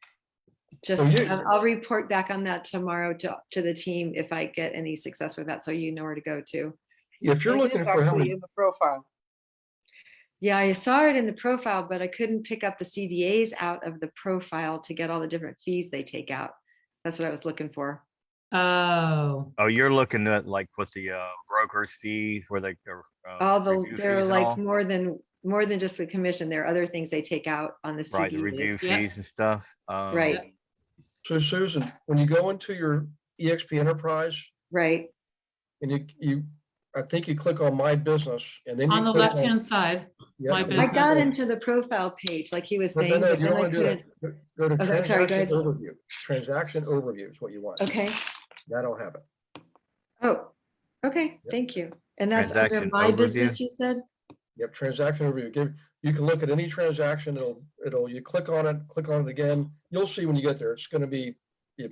Speaker 8: I'll report back on that tomorrow to the team if I get any success with that, so you know where to go to.
Speaker 1: If you're looking for how many,
Speaker 11: in the profile.
Speaker 8: Yeah, I saw it in the profile, but I couldn't pick up the CDAs out of the profile to get all the different fees they take out. That's what I was looking for.
Speaker 9: Oh.
Speaker 7: Oh, you're looking at like what the broker's fees, where they
Speaker 8: They're like more than just the commission. There are other things they take out on the CDAs.
Speaker 7: right, the review
Speaker 9: Yep.
Speaker 7: fees and stuff.
Speaker 8: Right.
Speaker 1: so Susan, when you go into your EXP Enterprise
Speaker 8: Right.
Speaker 1: and I think you click on My Business and then
Speaker 9: On the
Speaker 1: click
Speaker 9: left-hand side.
Speaker 1: Yeah,
Speaker 9: My
Speaker 1: then you
Speaker 9: business.
Speaker 8: I got into the profile page, like he was
Speaker 1: No,
Speaker 8: saying,
Speaker 1: no,
Speaker 8: but
Speaker 1: you
Speaker 8: then
Speaker 1: don't
Speaker 8: I
Speaker 1: want to do that.
Speaker 8: couldn't.
Speaker 1: Go to
Speaker 8: Oh, sorry, go
Speaker 1: transaction
Speaker 8: ahead.
Speaker 1: overview. Transaction overview is what you want.
Speaker 8: Okay.
Speaker 1: That'll have it.
Speaker 8: Oh, okay.
Speaker 1: Yep.
Speaker 8: Thank you. And that's under
Speaker 7: Transaction
Speaker 8: my
Speaker 7: overview?
Speaker 8: business, you said?
Speaker 1: Yep, transaction overview. You can look at any transaction. You click on it again. You'll see when you get there. It's going to be, you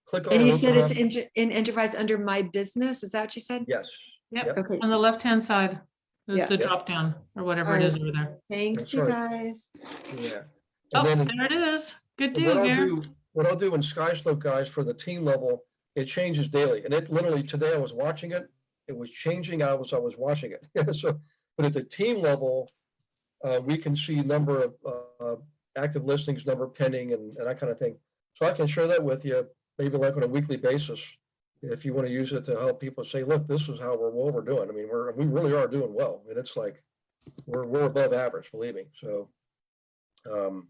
Speaker 1: click on it.
Speaker 8: And you said
Speaker 1: open
Speaker 8: it's
Speaker 1: up.
Speaker 8: in enterprise under my business. Is that what you said?
Speaker 1: Yes.
Speaker 9: Yep.
Speaker 1: Yep.
Speaker 8: Okay.
Speaker 9: On the left-hand side.
Speaker 8: Yeah.
Speaker 9: The drop down or whatever it
Speaker 8: Alright.
Speaker 9: is over there.
Speaker 8: Thanks,
Speaker 1: That's
Speaker 8: you
Speaker 1: right.
Speaker 8: guys.
Speaker 1: Yeah.
Speaker 9: Oh,
Speaker 1: And then
Speaker 9: there it is. Good
Speaker 1: and what
Speaker 9: deal,
Speaker 1: I'll
Speaker 9: Gary.
Speaker 1: what I'll do in Skyslope, guys, for the team level, it changes daily. And it literally today I was watching it. It was changing. I was watching it. So, but at the team level, we can see number of active listings, number pending, and that kind of thing. So I can share that with you, maybe like on a weekly basis, if you want to use it to help people say, look, this is how we're doing. I mean, we really are doing well. And it's like we're above average, believe me. So, in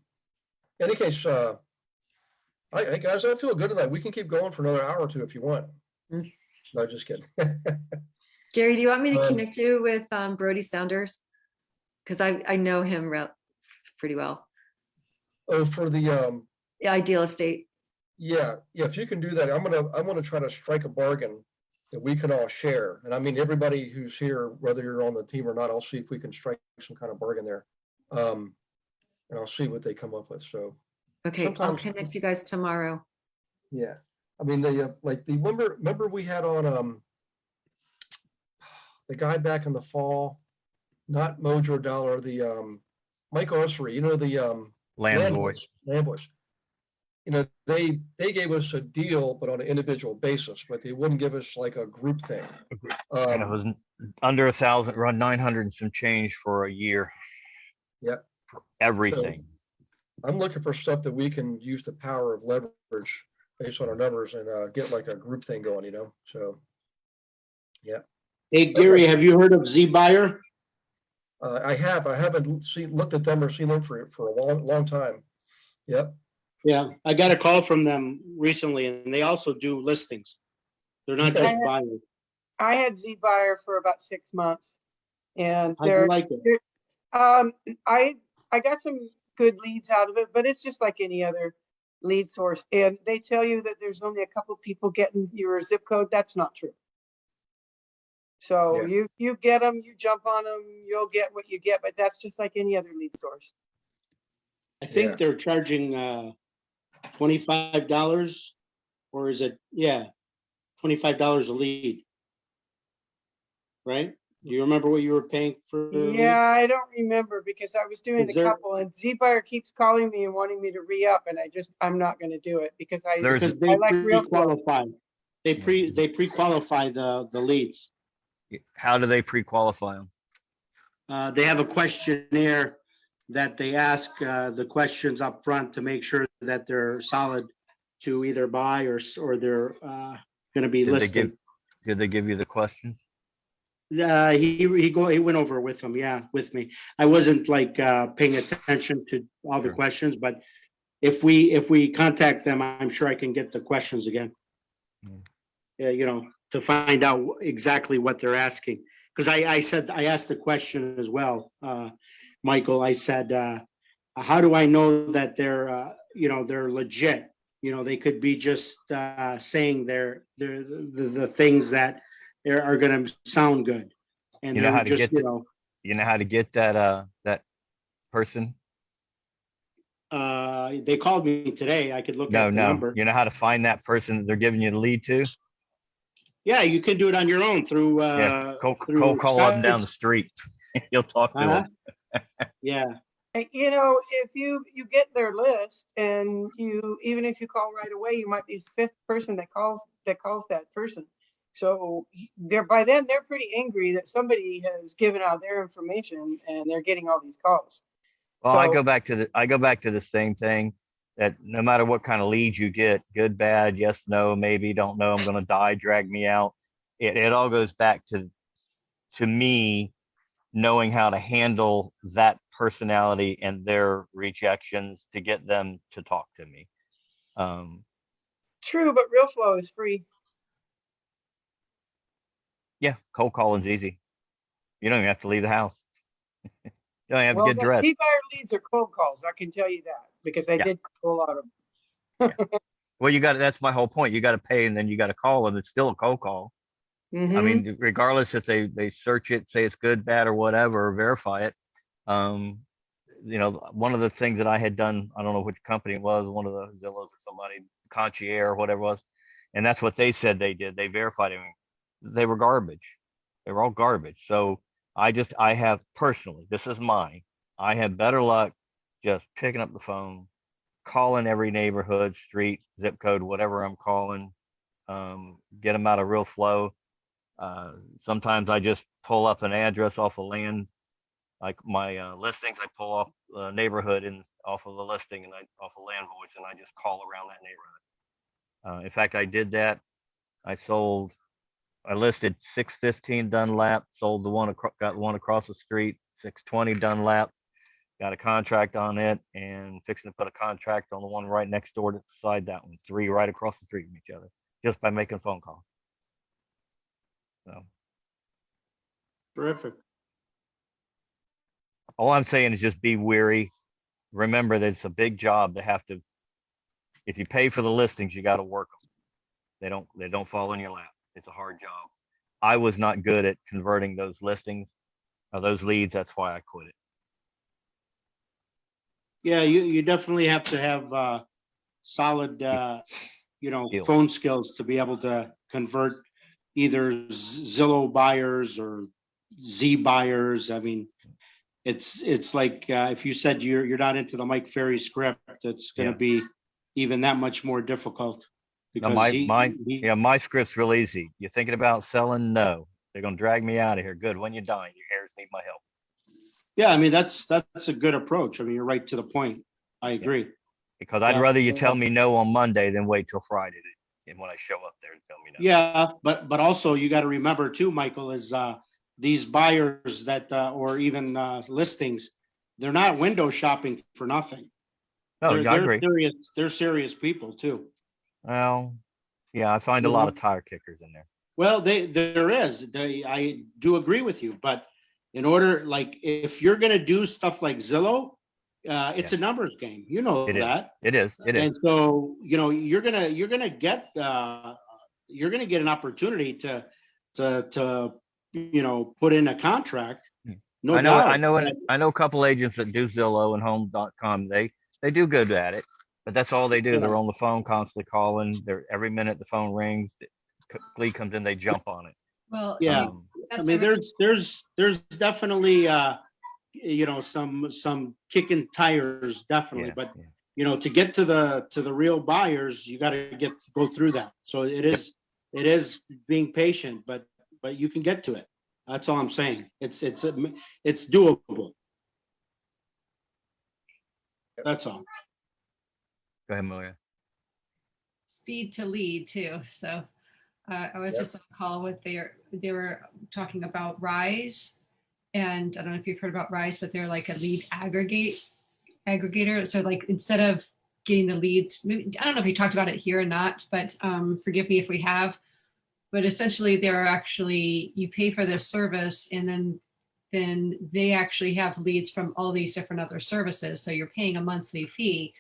Speaker 1: any case, hey guys, I feel good tonight. We can keep going for another hour or two if you want.
Speaker 8: Mm.
Speaker 1: No, just kidding.
Speaker 8: Gary, do you want me to
Speaker 1: Um,
Speaker 8: connect you with Brody Saunders? Because I know him pretty well.
Speaker 1: Oh, for the
Speaker 8: Yeah, Ideal Estate.
Speaker 1: yeah, if you can do that, I'm gonna try to strike a bargain that we can all share. And I mean, everybody who's here, whether you're on the team or not, I'll see if we can strike some kind of bargain there. And I'll see what they come up with. So
Speaker 8: Okay, I'll
Speaker 1: sometimes,
Speaker 8: connect you guys tomorrow.
Speaker 1: yeah, I mean, like the remember we had on the guy back in the fall, not Mojo Dollar, the Mike Ossery, you know, the
Speaker 7: Land voice.
Speaker 1: Land Boys. You know, they gave us a deal, but on an individual basis, but they wouldn't give us like a group thing.
Speaker 7: And it was under 1,000, around 900 and some change for a year.
Speaker 1: Yep.
Speaker 7: For everything.
Speaker 1: So I'm looking for stuff that we can use the power of leverage based on our numbers and get like a group thing going, you know? So, yeah.
Speaker 11: Hey, Gary, have you heard of Z Buyer?
Speaker 1: I haven't looked at them or seen them for a long time. Yep.
Speaker 11: Yeah, I got a call from them recently, and they also do listings. They're not
Speaker 1: Okay.
Speaker 11: just buyers.
Speaker 12: I had Z Buyer for about 6 months, and
Speaker 11: How do you like it?
Speaker 12: I got some good leads out of it, but it's just like any other lead source. And they tell you that there's only a couple people getting your zip code. That's not true. So you get them, you jump on them, you'll get what you get, but that's just like any other lead source.
Speaker 11: I think they're charging $25, or is it, $25 a lead, right? Do you remember what you were paying for? a lead?
Speaker 12: Yeah, I don't remember because I was doing
Speaker 11: Is
Speaker 12: the
Speaker 11: there-
Speaker 12: couple, and Z Buyer keeps calling me and wanting me to re-up, and I'm not going to do it because I
Speaker 11: Because
Speaker 12: I
Speaker 11: they
Speaker 12: like real flow.
Speaker 11: pre-qualify. They pre-qualify the leads.
Speaker 7: How do they pre-qualify them?
Speaker 11: They have a questionnaire that they ask the questions up front to make sure that they're solid to either buy or they're going to be listed.
Speaker 7: Did they give you the questions?
Speaker 11: He went over with them, with me. I wasn't like paying attention to all the questions, but if we contact them, I'm sure I can get the questions again. To find out exactly what they're asking. Because I asked the question as well, Michael. I said, how do I know that they're legit? They could be just saying they're the things that are going to sound good. And
Speaker 7: You know how to
Speaker 11: just,
Speaker 7: get you know how to get that person?
Speaker 11: they called me today. I could look at the
Speaker 7: No.
Speaker 11: number.
Speaker 7: You know how to find that person that they're giving you the lead to?
Speaker 11: Yeah, you can do it on your own through
Speaker 7: Cold call up and down the street. You'll talk to them.
Speaker 11: Yeah.
Speaker 12: If you get their list and even if you call right away, you might be the fifth person that calls that person. So by then they're pretty angry that somebody has given out their information and they're getting all these calls.
Speaker 7: Well,
Speaker 12: So,
Speaker 7: I go back to the same thing, that no matter what kind of leads you get, good, bad, yes, no, maybe, don't know, I'm going to die, drag me out. It all goes back to me knowing how to handle that personality and their rejections to get them to talk to me.
Speaker 12: true, but real flow is free.
Speaker 7: Yeah, cold calling's easy. You don't even have to leave the house. You don't have to
Speaker 12: Well,
Speaker 7: get
Speaker 12: the
Speaker 7: dressed.
Speaker 12: Z Buyer leads are cold calls. I can tell you that because I did call a lot of them.
Speaker 7: Well, that's my whole point. You got to pay and then you got to call them. It's still a cold call.
Speaker 12: Mhm.
Speaker 7: I mean, regardless if they search it, say it's good, bad, or whatever, or verify it. One of the things that I had done, I don't know which company it was, one of the Zillows or somebody, Concierge or whatever it was, and that's what they said they did. They verified it. They were garbage. They were all garbage. So I have personally, this is mine. I have better luck just picking up the phone, calling every neighborhood, street, zip code, whatever I'm calling, get them out of real slow. Sometimes I just pull up an address off of land, like my listings. I pull off the neighborhood and off of the listing, and off of land voice, and I just call around that neighborhood. In fact, I did that. I listed 615 Dunlap, sold the one, got one across the street, 620 Dunlap, got a contract on it, and fixing to put a contract on the one right next door to beside that one, 3 right across the street from each other, just by making phone calls. So
Speaker 11: Terrific.
Speaker 7: all I'm saying is just be wary. Remember that it's a big job to have to, if you pay for the listings, you got to work them. They don't fall in your lap. It's a hard job. I was not good at converting those listings, those leads. That's why I quit it.
Speaker 11: Yeah, you definitely have to have solid,
Speaker 7: Skills.
Speaker 11: phone skills to be able to convert either Zillow buyers or Z buyers. I mean, it's like if you said you're not into the Mike Ferry script, it's going to be even that much more difficult.
Speaker 7: No,
Speaker 11: Because
Speaker 7: my script's real easy. You're thinking about selling? No. They're gonna drag me out of here. Good. When you're dying, your heirs need my help.
Speaker 11: yeah, I mean that's a good approach. I mean, you're right to the point. I agree.
Speaker 7: Because I'd rather you tell me no on Monday than wait till Friday and when I show up there and tell me no.
Speaker 11: Yeah, but also you got to remember too, Michael, is these buyers that or even listings, they're not window shopping for nothing.
Speaker 7: No, I agree.
Speaker 11: They're serious people too.
Speaker 7: Well, yeah, I find a lot of tire kickers in there.
Speaker 11: Well, I do agree with you, but in order, like, if you're going to do stuff like Zillow, it's a numbers game. You know that.
Speaker 7: It is.
Speaker 11: And so, you're gonna get an opportunity to put in a contract. No doubt.
Speaker 7: I know a couple agents that do Zillow and Home.com. They do good at it, but that's all they do.
Speaker 11: Yeah.
Speaker 7: They're on the phone constantly calling. Every minute the phone rings, lead comes in, they jump on it.
Speaker 3: Well,
Speaker 11: Yeah, I mean, there's definitely some kicking tires, definitely, but to get to the real buyers, you got to go through that. So it is being patient, but you can get to it. That's all I'm saying. It's doable. That's all.
Speaker 7: Go ahead, Maria.
Speaker 3: speed to lead too. So I was just on a call with they were talking about Rise, and I don't know if you've heard about Rise, but they're like a lead aggregator. So like instead of getting the leads, maybe, I don't know if you talked about it here or not, but forgive me if we have. But essentially, they're actually, you pay for this service, and then they actually have leads from all these different other services. So you're paying a monthly fee.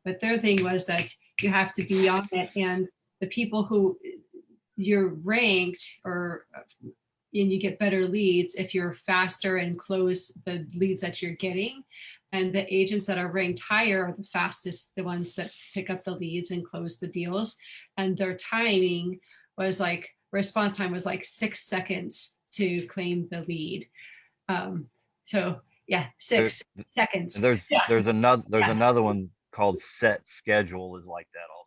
Speaker 3: But their thing was that you have to be on it, and the people who you're ranked and you get better leads if you're faster and close the leads that you're getting. And the agents that are ranked higher are the fastest, the ones that pick up the leads and close the deals. And their timing was like, response time was like 6 seconds to claim the lead. So yeah, 6 seconds.
Speaker 7: There's another one called Set Schedule is like that also.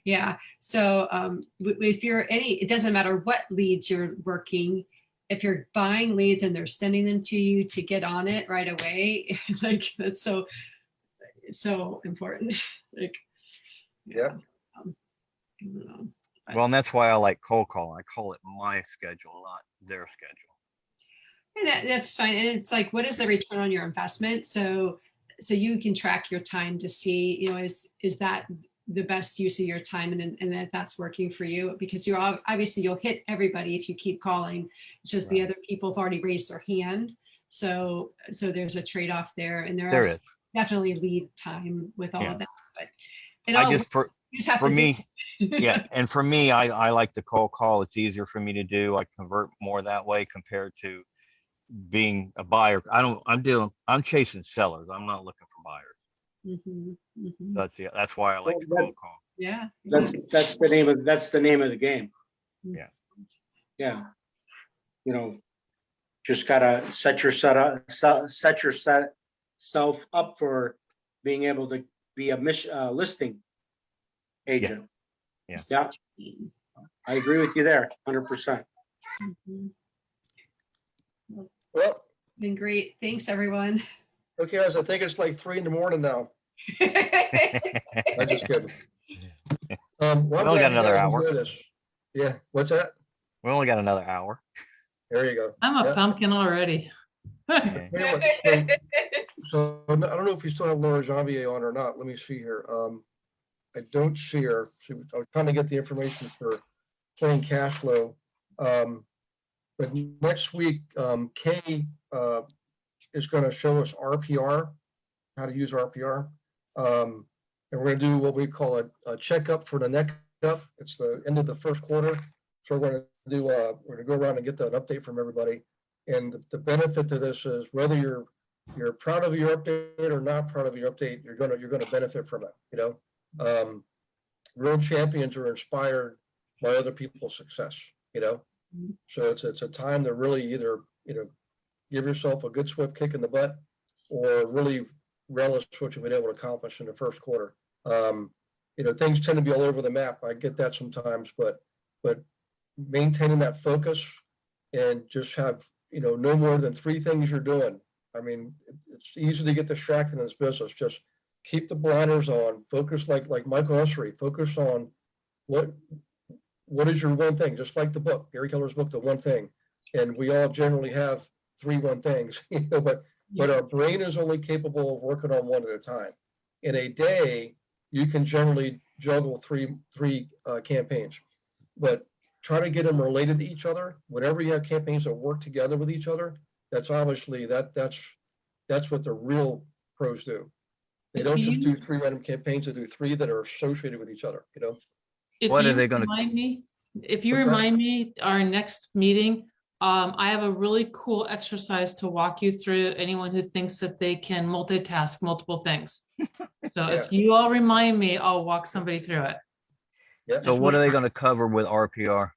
Speaker 3: Yeah. So if you're it doesn't matter what leads you're working. If you're buying leads and they're sending them to you to get on it right away, like that's so important. Like,
Speaker 1: yeah.
Speaker 7: Well, and that's why I like cold call. I call it my schedule, not their schedule.
Speaker 3: And that's fine. And it's like, what is the return on your investment? So you can track your time to see, is that the best use of your time, and that that's working for you, because you'll hit everybody if you keep calling. It's just the other people have already raised their hand. So there's a trade-off there, and there is definitely lead time with all of that. But for me, and for me, I like the cold call. It's easier for me to do. I convert more that way compared to being a buyer. I'm chasing sellers. I'm not looking for buyers. That's why I like the cold call. Yeah.
Speaker 11: That's the name of the game.
Speaker 7: Yeah.
Speaker 11: Yeah. Just gotta set yourself up for being able to be a listing agent.
Speaker 7: Yeah.
Speaker 11: Yeah, I agree with you there, 100%.
Speaker 1: Well,
Speaker 3: Been great. Thanks, everyone.
Speaker 1: okay, guys, I think it's like 3 a.m. now. I'm just kidding. Well, I'm
Speaker 7: We only
Speaker 1: glad
Speaker 7: got
Speaker 1: you
Speaker 7: another
Speaker 1: guys
Speaker 7: hour.
Speaker 1: enjoyed this. Yeah, what's that?
Speaker 7: We only got another hour.
Speaker 1: There you go.
Speaker 9: I'm a
Speaker 1: Yeah.
Speaker 9: pumpkin already.
Speaker 7: Yeah.
Speaker 1: Tell you what, so I don't know if you still have Laura Janvier on or not. Let me see here. I don't see her. I was trying to get the information for playing cash flow. But next week, Kay is going to show us RPR, how to use RPR. And we're going to do what we call a checkup for the next up. It's the end of the first quarter. So we're going to do, we're going to go around and get that update from everybody. And the benefit to this is whether you're proud of your update or not proud of your update, you're gonna benefit from it. You know, real champions are inspired by other people's success. You know, so it's a time to really either give yourself a good swift kick in the butt or really relish what you've been able to accomplish in the first quarter. Things tend to be all over the map. I get that sometimes, but maintaining that focus and just have no more than 3 things you're doing. I mean, it's easy to get distracted in this business. Just keep the blinders on, focus like Michael Essery, focus on what is your one thing, just like the book, Gary Keller's book, The One Thing. And we all generally have 3 one things, but our brain is only capable of working on one at a time. In a day, you can generally juggle three campaigns, but try to get them related to each other. Whenever you have campaigns that work together with each other, that's obviously that's what the real pros do. They don't just do 3 random campaigns, they do 3 that are associated with each other,
Speaker 9: If
Speaker 7: What are
Speaker 9: you
Speaker 7: they gonna-
Speaker 9: remind me, our next meeting, I have a really cool exercise to walk you through, anyone who thinks that they can multitask multiple things. So if you all remind me, I'll walk somebody through it.
Speaker 1: Yeah.
Speaker 7: So what are they going to cover with RPR?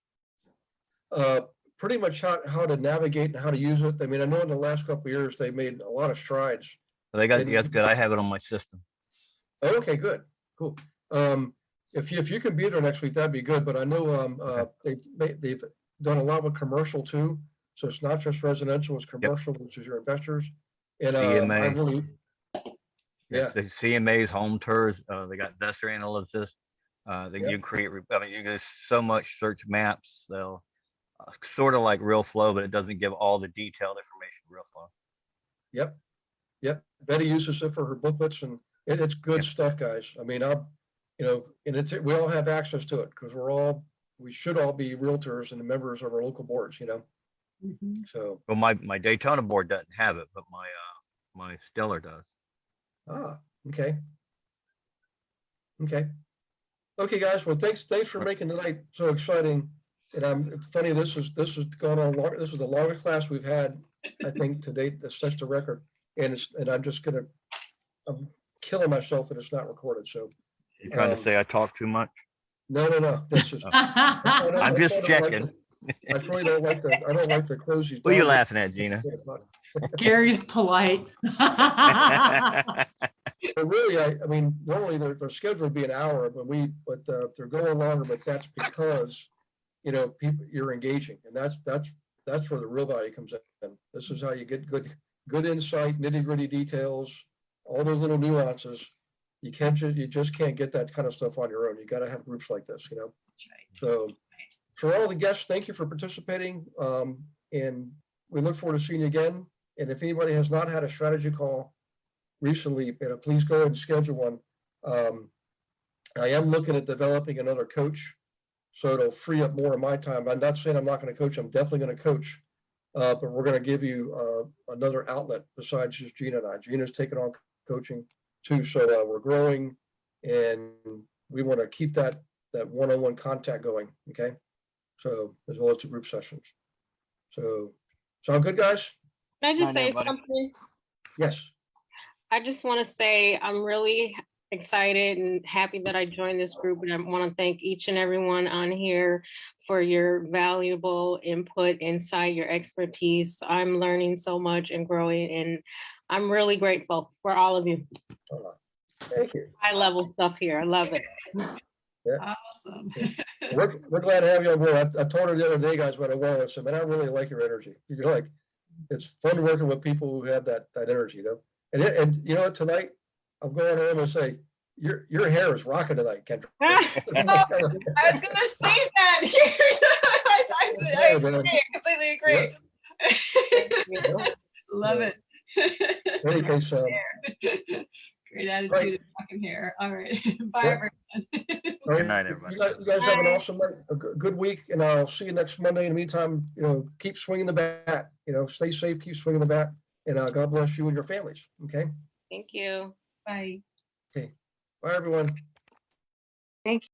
Speaker 1: Pretty much how to navigate and how to use it. I mean, I know in the last couple of years, they made a lot of strides.
Speaker 7: They got, that's good. I have it on my system.
Speaker 1: Oh, okay, good, cool. If you can be there next week, that'd be good. But I know they've done a lot with commercial too. So it's not just residential, it's commercial, which is your investors. And
Speaker 7: CMA.
Speaker 1: I really,
Speaker 7: The CMA's home tours. They got investor analysis. Then you can create. I mean, you can do so much search maps. They'll sort of like Real Flow, but it doesn't give all the detailed information. Real Flow.
Speaker 1: Yep. Betty uses it for her booklets, and it's good stuff, guys. I mean, and we all have access to it because we should all be realtors and members of our local boards, So.
Speaker 7: Well, my Daytona board doesn't have it, but my Stellar does.
Speaker 1: Okay. Okay, guys. Well, thanks for making tonight so exciting. And it's funny, this has gone on long. This is the longest class we've had, I think, to date. That's such a record. And I'm killing myself that it's not recorded. So
Speaker 7: You trying to say I talk too much?
Speaker 1: no. This is
Speaker 7: I'm just checking.
Speaker 1: I really don't like to close these.
Speaker 7: What are you laughing at, Gina?
Speaker 9: Gary's polite.
Speaker 1: But really, I mean, normally they're scheduled to be an hour, but they're going longer. But that's because you're engaging, and that's where the real value comes in. This is how you get good insight, nitty gritty details, all those little nuances. You just can't get that kind of stuff on your own. You got to have groups like this,
Speaker 3: That's right.
Speaker 1: So for all the guests, thank you for participating, and we look forward to seeing you again. And if anybody has not had a strategy call recently, please go ahead and schedule one. I am looking at developing another coach, so it'll free up more of my time. I'm not saying I'm not going to coach. I'm definitely going to coach, but we're going to give you another outlet besides just Gina and I. Gina's taking on coaching too, so we're growing, and we want to keep that one-on-one contact going. Okay, so as well as the group sessions. So sound good, guys?
Speaker 13: Can I just say something?
Speaker 1: Yes.
Speaker 13: I just want to say I'm really excited and happy that I joined this group. And I want to thank each and everyone on here for your valuable input, insight, your expertise. I'm learning so much and growing, and I'm really grateful for all of you.
Speaker 1: Thank you.
Speaker 13: High level stuff here. I love it.
Speaker 3: Awesome.
Speaker 1: We're glad to have you on board. I told her the other day, guys, what I wanted. I said, man, I really like your energy. You're like, it's fun working with people who have that energy, you know? And you know what, tonight, I'm going home and say, your hair is rocking tonight, Kendra.
Speaker 3: I was gonna say that. I agree, completely agree. Love it.
Speaker 1: In any case,
Speaker 3: Great attitude and fucking hair. All right. Bye, everyone.
Speaker 1: all
Speaker 7: Good night,
Speaker 1: right,
Speaker 7: everybody.
Speaker 1: you guys have an awesome night, a good week, and I'll see you next Monday. In the meantime, you know, keep swinging the bat, you know, stay safe, keep swinging the bat, and God bless you and your families. Okay.
Speaker 13: Thank you.
Speaker 3: Bye.
Speaker 1: Okay. Bye, everyone.
Speaker 12: Thank you.